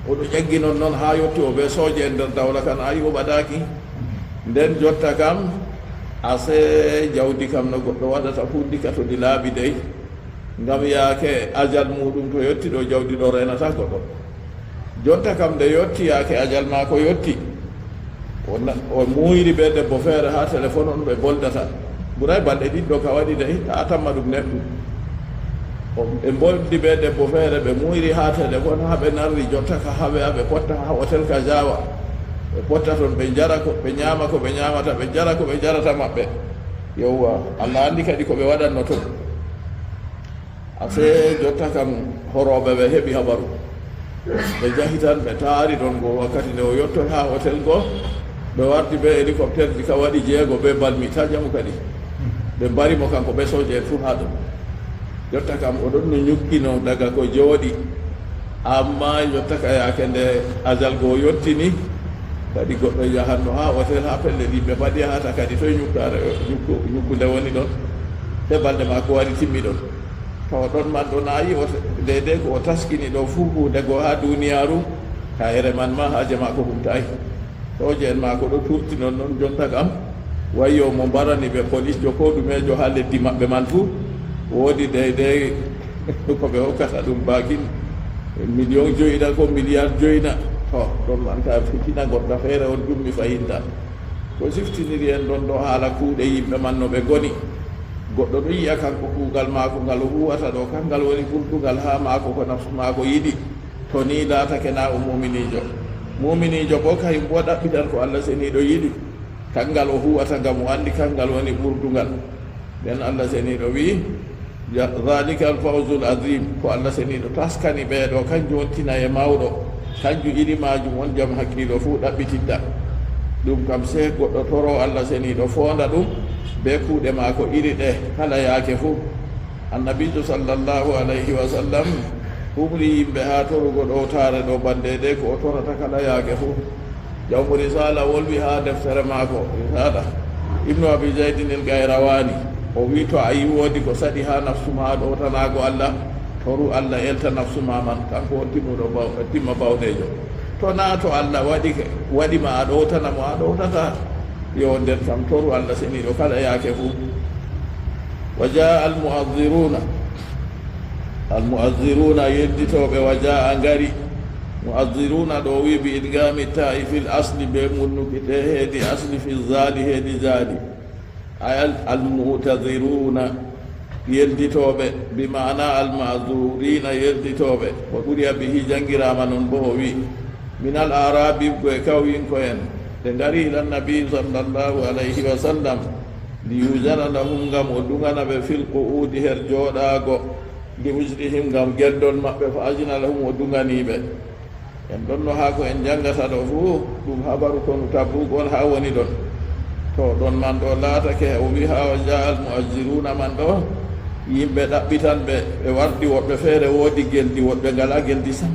Speaker 2: oɗo ƴaggi non noon ha yetti o ɓe sooje en nder dawla kan ayi o ɓaɗaki nden jotta kam ase jawdi kam no goɗɗo waɗata hundika to ɗi laaɓi dey ngam yaake ajal muɗum to yetti ɗo jawdi ɗo renata goɗɗo jonta kam nde yetti yaake ajal ma ko yetti o muyri ɓe debbo feere ha téléphone on ɓe boldata ɓuray balɗe ɗiɗɗo ka waɗi dey ta tamma ɗum neɗɗum ɓe boldi ɓe debbo feere ɓe muyri ha téléphone ha ɓe narri jotta ka haɓe ha ɓe potta ha hôtel ka jawa ɓe potta toon ɓe jara ko ɓe ñaama ko ɓe ñaamata ɓe jara ko ɓe jarata maɓɓe yewwa allah andi kadi ko ɓe waɗanno toon ase jotta kam horoɓe ɓe heɓi habaru ɓe jahi tan ɓe taari ɗon go wakkati nde o yetto ha hôtel go ɓe wardi ɓe hélicoptère ji ka waɗi jeego ɓe balmi ta jamu kadi ɓe mbarimo kanko ɓe soje en fuu ha ɗum jotta kam oɗon no ñukkino daga ko jooɗi amma jotta ka yaake nde ajal go yettini kadi goɗɗo yahanno ha hôtel ha pellel yimɓe mbaɗi yahata kadi toye ñukkare ñukkude woni ɗon te balɗe ma ko waɗi timmi ɗon taw ɗon man ɗo nayi dede ko o taskini ɗo fuu huude go ha duniyaru kayre man ma haaje ma ko humtayi soje en ma ko ɗo turti non noon jonta kam wayyo mo mbarani ɓe police jo ko ɗumejo ha leddi maɓɓe man fuu woodi deyde ko ɓe hokkata ɗum bakin million joyina ko milliard joyina to ɗon man ka fitina goɗɗo feere on ɗummi fahinta ko siftiniri en ɗon ɗo haala kuuɗe yimɓe man no ɓe goni goɗɗo ɗo yiya kanko kuugal maako ngal huwata ɗo kangal woni ɓurdugal ha maako ko nafsu maako yiɗi to ni laatake na o muminijo bo kayum bo ɗaɓɓitan ko allah seniɗo yiɗi kangal o huwata ngam o andi kangal woni ɓurdugal nden allah seniɗo wi dhalika alfawzul azim ko allah seniɗo taskani ɓeeɗo kanjum on tinaye mawɗo kanjum iri majum on jaam hakkilo fuu ɗaɓɓititta ɗum kam se goɗɗo toro allah seniɗo fonda ɗum be kuuɗe ma ko iri ɗe kala yaake fuu annabijo sallllahu alayhi wa sallam humri yimɓe ha torugo ɗo taare ɗo bande ɗe ko o torata kala yaake fuu jawmo risala wolwi ha deftere maako risala ibnu abi zaydin el gayrawani o wi to a yi woodi ko saɗi ha nafsu ma ɗo tanago allah toru allah elta nafsu ma man kanko on timmuɗo timma bawɗejo to na to allah waɗima a ɗowtanamo a ɗowtata yo nden kam toru allah seniɗo kala yaake fuu wa jaa almu'azziruna yedditoɓe wa jaa ngari mu'azziruna ɗo wi bi idgami ta'i fil asli be munnukite heedi asli fi zali heedi zali ay almu'taziruna yelditoɓe bi mana alma'zurina yelditoɓe ko ɓuriya bihi jangirama noon bo o wi min al arabi koye kawyinko en ɓe ngari ila nabi sallllahu alayhi wa sallam li yujana lahum ngam o dugana ɓe fil qu'udi her jooɗaago li ujrihim ngam geldol maɓɓe fa ajina lahum o duganiɓe en ɗon no haa ko en janngata ɗo fuu ɗum habaru kono tabugol haa woni ɗon to ɗon man ɗo laatake o wi ha ja al mu'azziruna man ɗo yimɓe ɗaɓɓitan ɓe wardi woɓɓe feere woodi geldi woɓɓe ngala geldi sam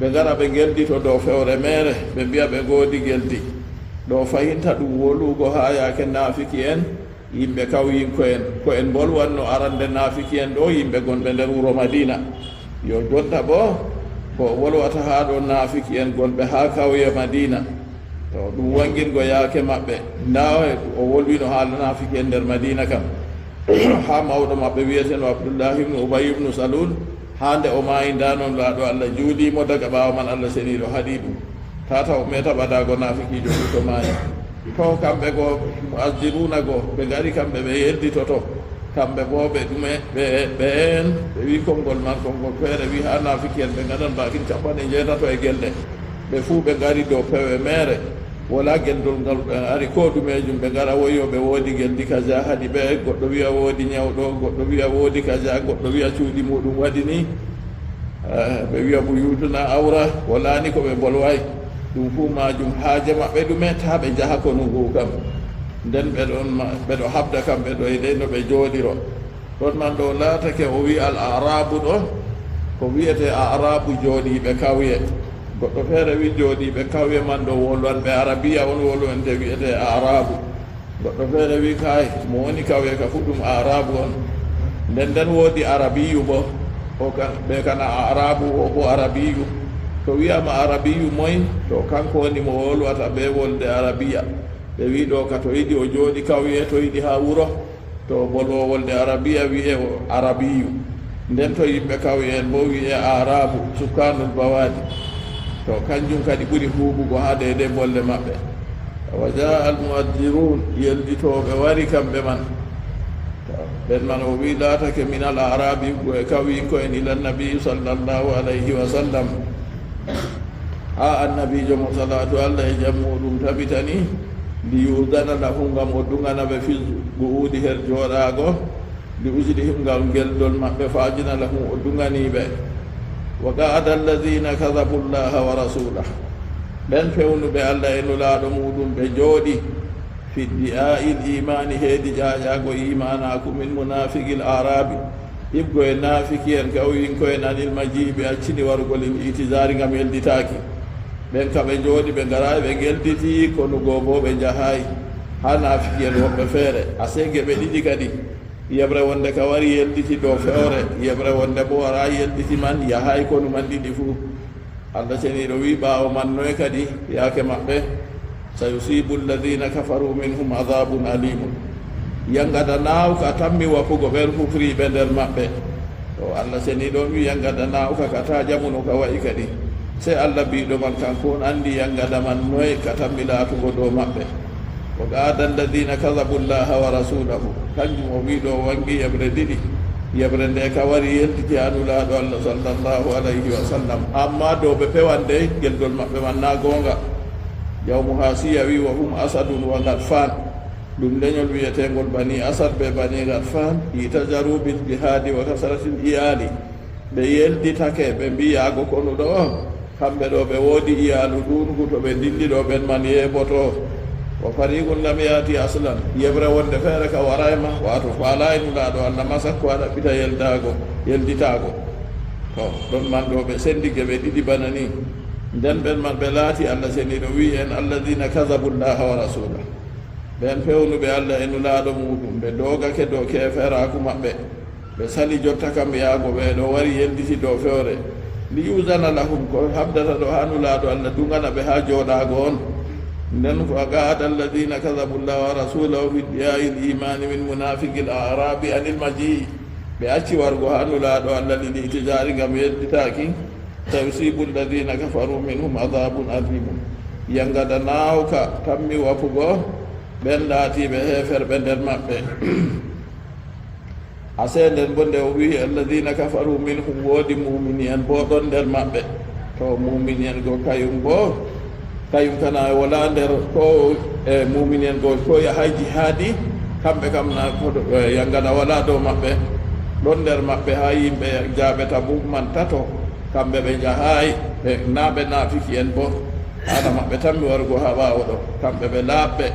Speaker 2: ɓe ngara ɓe geldi to dow fewre mere ɓe mbiya ɓe goodi geldi ɗo fahinta ɗum wolugo ha yaake naafiki en yimɓe kawyinko en ko en bolwanno arande naafiki en ɗo yimɓe gonɓe nder wuro madina yo jonta bo ko wolwata ha ɗo naafiki en gonɓe ha kawye madina to ɗum wangirgo yaake maɓɓe nda o wolwino haala naafiki en nder madina kam ha mawɗo maɓɓe wiyeteno abdoullahi ibnu ubay ibnu salul ha nde o maayi nda noon laaɗo allah juulimo daga ɓaawa man allah seniɗo haɗi ɗum tata o meta ɓadago nafikijo ɗu to maayi to kamɓe go mu'azziruna go ɓe ngari kamɓe ɓe yedditoto kamɓe bo ɓe ɗume ɓeen ɓe wi konngol man konngol feere wi ha nafiki en ɓe ngadan mbakin capanɗe jeetato e gelle ɓe fuu ɓe ngari dow pewe mere wala geldol ngal ɓe ari ko ɗumejum ɓe ngara woyo ɓe woodi geldi kaja haɗi ɓe goɗɗo wiya woodi ñawɗo goɗɗo wiya woodi kaja goɗɗo wiya cuuɗi muɗum waɗi ni ɓe wiya mo yutuna awra wala ni ko ɓe bolway ɗum fuu majum haaje maɓɓe ɗume ta ɓe jaha kono ngu kam nden ɓeɗo habda kamɓe ɗo e ɗe no ɓe jooɗiro ɗon man ɗo laatake o wi al arabu ɗo ko wiyete arabu jooɗiɓe kawye goɗɗo feere wi jooɗiɓe kawye man ɗo wolwanɓe arabiya on wolwante wiyete arabu goɗɗo feere wi kay mo woni kawye ka fu ɗum arabu on nden woodi arabiyu bo o ɓe kana arabu o bo arabiyu to wiyama arabiyu moy to kanko woni mo wolwata ɓe wolde arabiya ɓe wi ɗo ka to yiɗi o jooɗi kawye to yiɗi ha wuro to bolwo wolde arabiya wiye o arabiyu nden to yimɓe kawye en bo wiye arabu sukanul bawadi to kanjum kadi ɓuri huuɓugo ha dede bolle maɓɓe wa jaa al muaddirun yelditoɓe wari kamɓe man ɓen man o wi laatake min al arabi e kawinko en ila nabiyu sallllahu alayhi wa sallam ha annabijo mo salatu allah e jam muɗum tabitani li yudana lahu ngam o duganaɓe fi guudi her jooɗago li usdihim ngal geldol maɓɓe faajina lahu o duganiɓe wa qaada alladina kadabu llaha wa rasulah ɓen fewnuɓe allah e nulaaɗo muɗum ɓe jooɗi fi di'ai l imani heedi ƴaƴago imanaku min munafiqil arabi ibgo e nafiki en kawinko en anil majiɓe accini wargol il itisari ngam yelditaki ɓen ka ɓe jooɗi ɓe ngarayi ɓe gelditi kono goo bo ɓe jahayi ha nafiki en woɓɓe feere asege ɓe ɗiɗi kadi yeɓre wonde ka wari yelditi dow fewre yeɓre wonde bo wara yelditi man yahay kono man ɗiɗi fuu allah ceniɗo wi ɓaawo man noy kadi yaake maɓɓe sayusibu alladina kafaru minhum adabun alimun yangada naawka tammi wapugo ɓen kufriɓe nder maɓɓe to allah ceniɗo wi yangada naawka ka ta jamuno ka wayi kadi se allah mbiɗo man kanko on andi yangada man noy ka tammi laatugo dow maɓɓe wa qaada alladina kadabu llaha wa rasulahu kanjum o wi ɗo wangi yeɓre ɗiɗi yeɓre nde ka wari yeltiti anulaaɗo allah sallllahu alayhi wa sallam amma dow ɓe pewande geldol maɓɓe man na goonga jawmu ha siya wi wa hum asadun wa gatfan ɗum leñol wiyetegol bani asad ɓe bani gatfan itajaru bil jihadi wa kasratil iyali ɓe yelditake ɓe mbiyago kono ɗo kamɓe ɗo ɓe woodi iyalu ɗungu to ɓe dilli ɗo ɓen man yeɓoto wa fariqun lam yati aslan yeɓre wonde feere ka warayma wato ko ala enulaɗo allah masakko a ɗaɓɓita yelditago to ɗon man ɗo ɓe sendige ɓe ɗiɗi bana ni nden ɓen man ɓe laati allah seniɗo wi en alladina kadabu llaha wa rasulah ɓen fewnuɓe allah enulaɗo muɗum ɓe dogake dow keferaku maɓɓe ɓe sali jotta kam yaago ɓeɗo wari yelditi dow fewre li usana lahum ko habdata ɗo hanulaɗo allah dugana ɓe ha jooɗago on nden ko qaada alladina kadabu llah wa rasulahu fi diyayi l imani min munafiqi l arabi anil majii ɓe acci wargo hanulaɗo allah lil itijari ngam yelditaki sayusibu alladina kafaru minhum adabun alimun yangada naawka tammi wapugo ɓen laatiɓe heeferɓe nder maɓɓe ase nden bo nde o wi alladina kafaru minhum woodi mumini en bo ɗon nder maɓɓe to mumini en go kayum kana wala nder ko e mumini en go ko yahay jihadi kamɓe kam na yangada wala dow maɓɓe ɗon nder maɓɓe ha yimɓe jaaɓe tabuk man tato kamɓe ɓe jahayi ɓe naɓe naafiki en bo haala maɓɓe tanmi wargo ha ɓaawo ɗo kamɓe ɓe laaɓɓe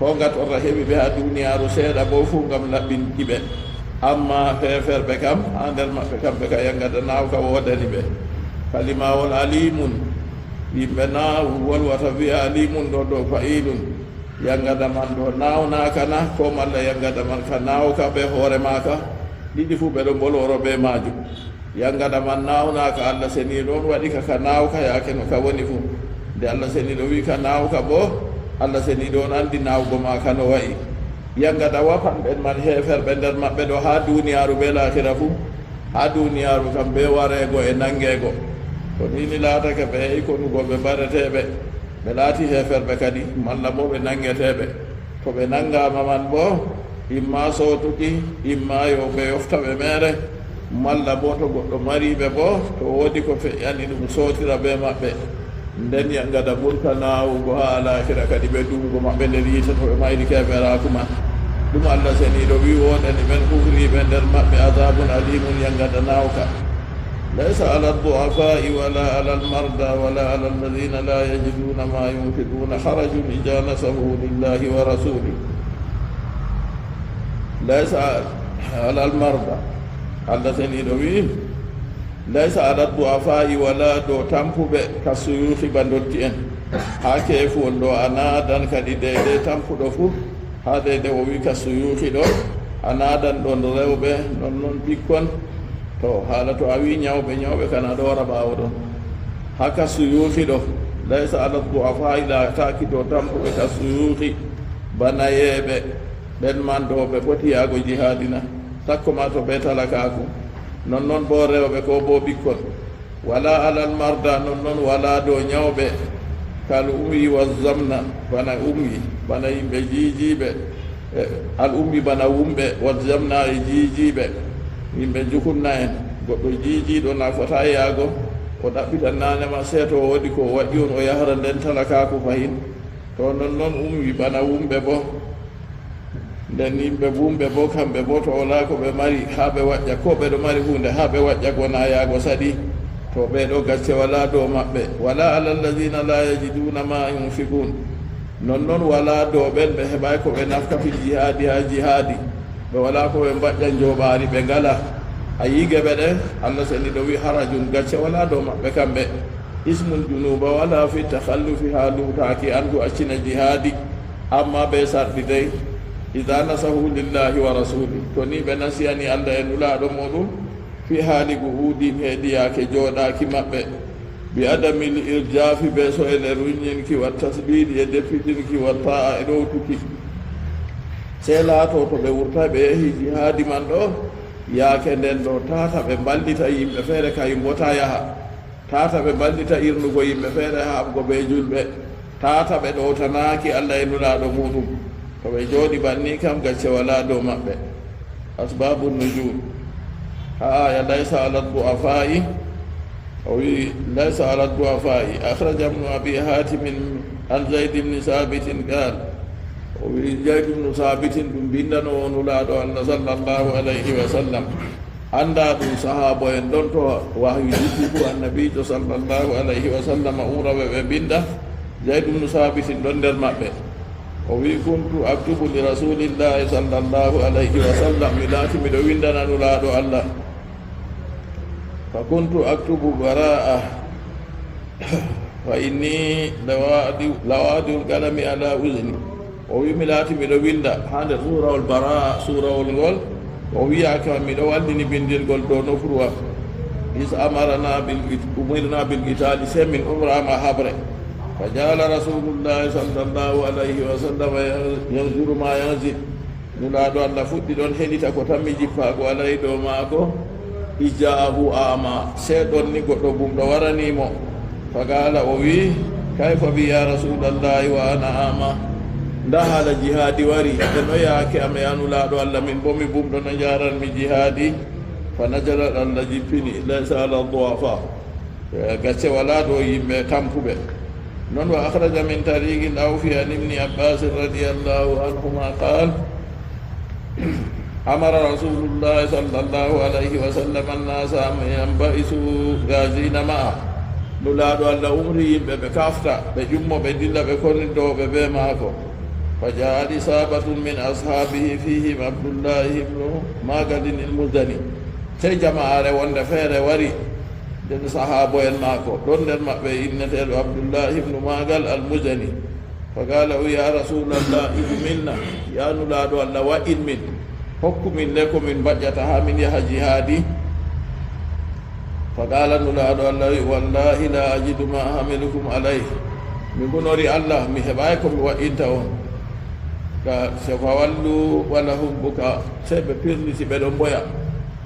Speaker 2: ko gatorra heɓi ɓe ha duniyaru seeɗa bo fuu ngam laɓɓinki ɓe amma feferɓe kam ha nder maɓɓe kamɓe ka yangada naawka woodani ɓe kalimawol alimun yimɓe naaw wolwata wiya alimun ɗo ɗo fa'ilun yangada man ɗo naawnakana ko malla yangada man ka naawka ɓe hoore maaka ɗiɗi fuu ɓeɗo bolworo ɓe majum yangada man naawnaka allah seni ɗon waɗi ka naawka yaake no ka woni fuu nde allah seni ɗo wi ka naawka bo allah seni ɗon andi naawgo maaka no wayi yangada wapan ɓen man heferɓe nder maɓɓe ɗo ha duniyaru ɓe laakira fuu ha duniyaru kam ɓe wareego e nangeego to nini laatake ɓe heyi konugo ɓe mbareteɓe ɓe laati heferɓe kadi malla bo ɓe nangeteɓe to ɓe nangama man bo imma sootuki imma yo ɓe yofta ɓe mere malla bo to goɗɗo mariɓe bo to woodi ko feƴƴani ɗum sootira ɓe maɓɓe nden yangada ɓurta naawugo ha alakira kadi ɓe ɗumgo maɓɓe nder yiita to ɓe mayri keferaku man ɗum allah seniɗo wi woɗani men kufriɓe nder maɓɓe adabun alimun yangada naawka laysa ala du'afai wala ala almarda wala ala alladina la yajiduna ma yunfiquna harajun ija nasahu lillahi wa rasuli laysa على المرضى الذين يدوين ليس على الضعفاء ولا دو تامبو كسيوخ بندوتين هكيف ولو أنا دان كدي دي تامبو دفو هذا دي وي كسيوخ دو أنا دان دون ريوبه نون بيكون to hala to awi nyawbe kana do raba wado haka suyuhi do laysa ala du'afa ila taki do tampo be kasuyuhi bana yebe ben man do be boti yago jihadina takko ma to be talakaku non bo rewbe ko bo bikkon wala ala al marda non wala do nyawbe kal ummi wa zamna bana ummi bana yimbe jijibe al ummi bana wumbe wa zamna jijibe yimɓe jukunna en goɗɗo jiijiiɗo na fota yaago o ɗaɓɓitan nanema seeto o waɗi ko waɗi on o yahra nden talakaku fayin to non ummi bana wumɓe bo nden yimɓe wumɓe bo kamɓe bo to wala ko ɓe mari haa ɓe waƴƴa ko ɓeɗo mari hunde haa ɓe waƴƴa gona yaago saɗi to ɓeɗo gacce wala dow maɓɓe wala ala alladina la yajiduna ma yunfikun non wala dow ɓen ɓe heɓay ko ɓe nafka fi jihadi ha jihadi ɓe wala ko ɓe mbaƴƴa jooɓaari ɓe ngala a yigeɓe ɗe allah seni ɗo wi harajum gacce wala dow maɓɓe kamɓe ismul junuba wala fi takhallufi ha lutaki andu accina jihadi amma ɓe sarɗi dey ida nasahu lillahi wa rasuli to ni ɓe nasiyani allah e nulaɗo muɗum fi haali guhudim heeɗiyake jooɗaki maɓɓe bi adamil irjafi ɓe so ele ruñinki wa tasbidi e defitinki wa ta'a e ɗowtuki se laato to ɓe wurta ɓe yehi jihadi man ɗo yaake nden ɗo tata ɓe mballita yimɓe feere ka yimbota yaha tata ɓe mballita irnugo yimɓe feere haɓgo ɓe julɓe tata ɓe ɗowtanaki allah e nulaɗo muɗum to ɓe jooɗi banni kam gacce wala dow maɓɓe asbabu nujum ha aya laysa ala du'afai o wi laysa ala du'afai akhraja ibnu abi hatimin an zayd ibni sabitin qal o wi zayd ibnu sabitin ɗum bindano o nulaɗo allah sallllahu alayhi wa sallam anda ɗum sahabo en ɗon to wahyu jippiku annabijo sallllahu alayhi wa sallam uraɓe ɓe binda zayd ibnu sabitin ɗon nder maɓɓe o wi kuntu aktubu li rasulillahi sallllahu alayhi wa sallam mi laati miɗo windana nulaɗo allah fa kuntu aktubu bara'a fa inni lawadiul kalami ala uzni o wi mi laati miɗo winda ha nder surawol bara'a surawol ngol o wiyaka miɗo wallini bindirgol dow nofruwa is umirna bil qitali se min umrama habre fa jala rasulullahi sallllahu alayhi wa sallam yanzuru ma yanzil nulaɗo allah fuɗɗi ɗon heɗita ko tan mi jippago alay dow maako ijaahu ama seeɗon ni goɗɗo bumɗo waranimo fagala o wi kayfa bi ya rasulallahi wa ana ama nda haala jihadi wari ɗeno yaake am yanulaɗo allah min bo mi bumɗo no jaranmi jihadi fa najalat allah jippini laysa ala duafa gacce wala ɗo yimɓe tampuɓe non wa akhraja min tariqi al-awfi an ibni abbas radiyallahu anhuma qala amara rasulullah sallallahu alayhi wa sallam an-nasa an yanba'isu gazina ma'a nulaɗo allah umri yimɓe ɓe kafta ɓe ƴummo ɓe dilla ɓe kornidoɓe ɓe maako fa jaa isabatun min ashabihi fihim abdullahi ibnu magadin al-muzani sey jama'are wonde feere wari nden sahabo en maako ɗon nder maɓɓe inneteɗo abdullahi ibnu magal al-muzani fa qala o ya rasulallah ibu minna ya nulaɗo allah wa'in min hokku min le ko min mbaƴƴata ha min yaha jihadi fa qala nulaɗo allah wallahi la ajidu ma hamilukum alayh mi gunori allah mi heɓay ko mi wa'inta on ka soko wallu walla humbuka sey ɓe pirliti ɓeɗo mboya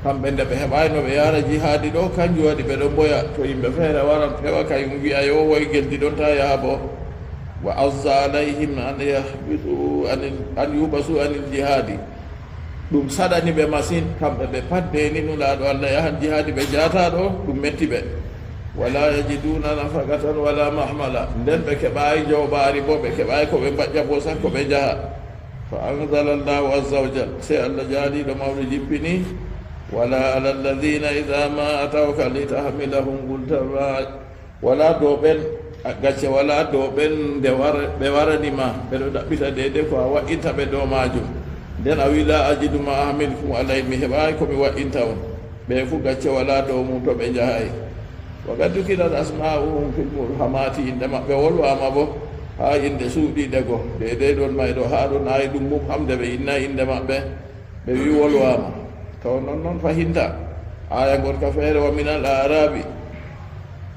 Speaker 2: kamɓe nde ɓe heɓayno ɓe yara jihadi ɗo kanjum waɗi ɓeɗo mboya to yimɓe feere waran heɓa kayum wiya yo woy geldi ɗon ta yaha bo wa azza alayhim an yahbitu an yubasu anil jihadi ɗum saɗani ɓe masine kamɓe ɓe paddeni nulaɗo allah yahan jihadi ɓe jata ɗo ɗum metti ɓe wala yajiduna nafaqatan wala mahmala nden ɓe keɓayi jawɓari bo ɓe keɓayi ko ɓe mbaƴƴa bo sakko ɓe jaha fa anzala llahu azza wa jal se allah jaaliɗo mawɗo jippini wala ala alladina ida ma atawka litahmilahum qulta wala dow ɓen gacce wala dow ɓen nde ɓe waranima ɓeɗo ɗaɓɓita dede ko a wa'inta ɓe dow majum nden a wi la ajidu ma ahmilkum alay mi heɓayi komi wa'inta on ɓe fu gacce wala dow mum to ɓe jahay wa qad dukirat asma'uhum fil mulhamati inde maɓɓe wolwama bo ha inde suuɗiɗe go deydey ɗon mayɗo ha ɗon ayi ɗum mubhamde ɓe inna inde maɓɓe ɓe wi wolwama taw noon fahinta aya gorka feere wa min al arabi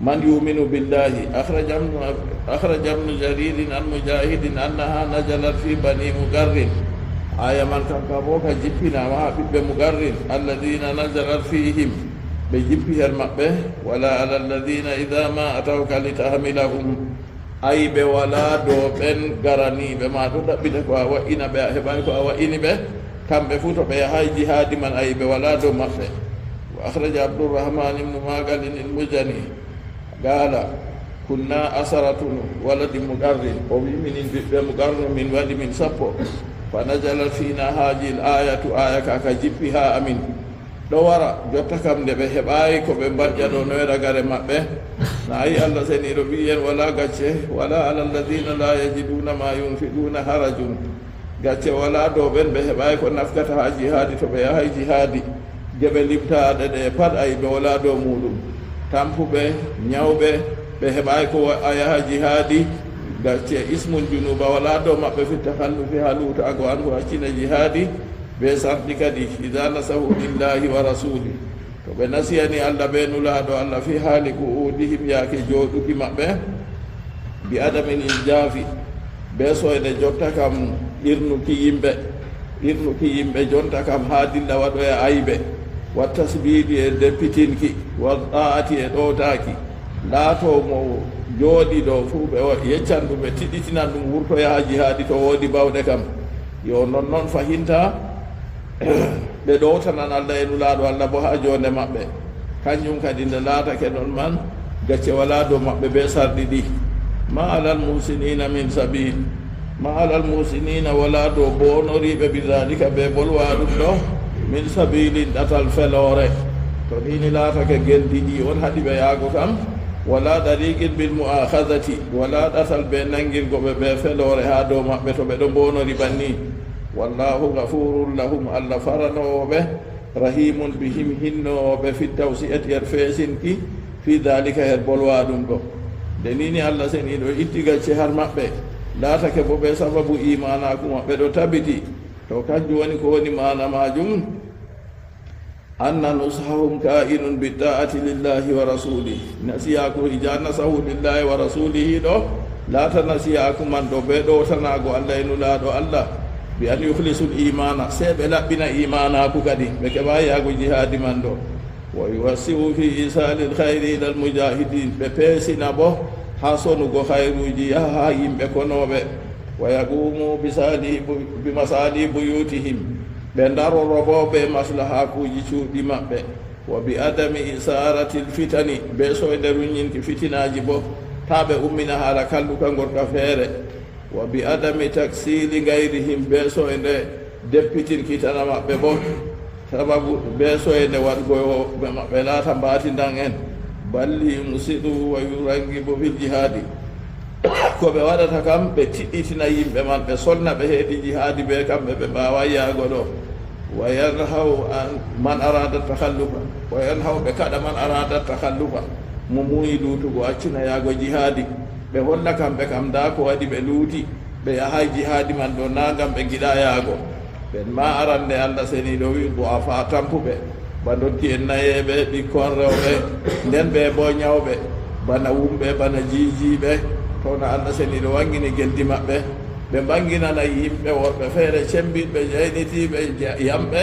Speaker 2: man yuminu billahi akhraja ibnu jaririn an mujahidin annaha nazalat fi bani mugarrin aya man kanka bo ka jippinama ha ɓiɓɓe mugarrin alladina nazalat fihim ɓe jippi her maɓɓe wala ala alladina ida ma atawka litahmilahum ayi ɓe wala do ɓen garaniɓe ma ɗo ɗaɓɓita ko a wa'ina ɓe a heɓani ko a wa'ini ɓe kamɓe fu to ɓe yahay jihadi man ayi ɓe wala do maɓɓe wa akhraja abdourahman ibnu magalin ilmujani qala kunna asaratun waladi mugarrin o wi minin ɓiɓɓe mugarrin min waɗi min sappo fa nazalat fina haji l ayatu aya kaka jippi ha amin ɗo wara jotta kam nde ɓe heɓayi ko ɓe mbaƴƴa ɗo noyra gare maɓɓe na ayi allah seniɗo wiyen wala gacce wala ala alladina la yajiduna ma yunfiquna harajun gacce wala dow ɓen ɓe heɓayi ko nafkata ha jihadi to ɓe yahay jihadi geɓe limtaɗe ɗe pat ayi ɓe wala dow muɗum tampuɓe ñawɓe ɓe heɓayi ko a yaha jihadi gacce ismul junuba wala dow maɓɓe fi tahallufi ha lutago an ko accina jihadi ɓe sarɗi kadi ida nasahu lillahi wa rasuli to ɓe nasiyani allah ɓe nulaɗo allah fi haali ko udihim yaake jooɗuki maɓɓe bi adamin iljafi ɓe soyde jotta kam irnuki yimɓe jonta kam ha dilla waɗoya aybe wa tasbidi e deppitinki wa ɗaati e ɗowtaki laato mo jooɗi ɗo fuu ɓe yeccan ɗum ɓe tiɗɗitinan ɗum wurtoya ha jihaadi to woodi bawɗe kam yo noon fahinta ɓe ɗowtanan allah e nulaaɗo allah bo ha jonde maɓɓe kañum kadi nde laatake ɗon man gacce wala dow maɓɓe ɓe sarɗi ɗi ma alal musinina min sabil ma alal musinina wala dow bonoriɓe bidalika ɓe bolwa ɗum ɗo min sabilin ɗatal felore to ɗini laatake geldiɗi on haɗi ɓe yaago kam wala dariqin bil mu'akhadati wala ɗatal ɓe nangirgoɓe ɓe felore ha dow maɓɓe to ɓe ɗo bonori banni wallahu gafurun lahum allah faranowoɓe rahimun bihim hinnowoɓe fi tawsi'ati her feesinki fi dalika her bolwa ɗum ɗo nde nini allah seniɗo itti gacce har maɓɓe laatake bo ɓe sababu imanaku maɓɓe ɗo tabiti to kanjum woni ko woni mana majum anna nusahum ka'inun bi ta'ati lillahi wa rasulih nasiyaku ija nasahu lillahi wa rasulihi ɗo laata nasiyaku man ɗo ɓe ɗowtanago allah e nulaɗo allah bi an yukhlisul imana se ɓe laɓɓina imanaku kadi ɓe keɓa yaago jihadi man ɗo wa yuwassiu fi isalil khayri ila almujahidin ɓe peesina bo ha sonugo hayruji yaha ha yimɓe konoɓe wa yaqumu bi masali buyutihim ɓe daroro bo ɓe maslahakuji cuuɗi maɓɓe wa bi adami isaratil fitani ɓe soyde ruñinki fitinaji bo ta ɓe ummina haala kalluka gorka feere wa bi adami taksili gayrihim ɓe soyde deppitinkitana maɓɓe bo sababu ɓe soyde waɗgoyo ɓe maɓɓe laata mbatindan en balli musiɗu wa yurangibo fil jihadi ko ɓe waɗata kam ɓe tiɗɗitina yimɓe man ɓe sonna ɓe heedi jihadi ɓe kamɓe ɓe mbawa yaago ɗo wa yanhaw an man arada tahallufa wa yanhaw ɓe kaɗa man arada tahallufa mo muuyi luutugo accina yaago jihadi ɓe holla kamɓe kam da ko waɗi ɓe luuti ɓe yahay jihadi man ɗo na gam ɓe giɗa yaago ɓen ma arande allah seniɗo wi bo a fa tampuɓe ba dotti en nayeɓe ɓikkon rewɓe nden ɓe bo ñawɓe bana wumɓe bana jijiɓe towno allah seniɗo wangini geldi maɓɓe ɓe banginana yimɓe worɓe feere cembiɗɓe jeynitiɓe yamɓe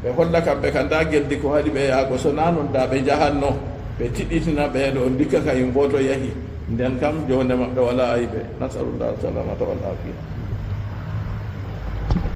Speaker 2: ɓe holla kamɓe kan da geldi ko haɗi ɓe yaago so na noon da ɓe jahanno ɓe tiɗɗitina ɓeɗo ndikka kayum boto yahi nden kam jonde maɓɓe wala ayiɓe nasalullah salamata wal afia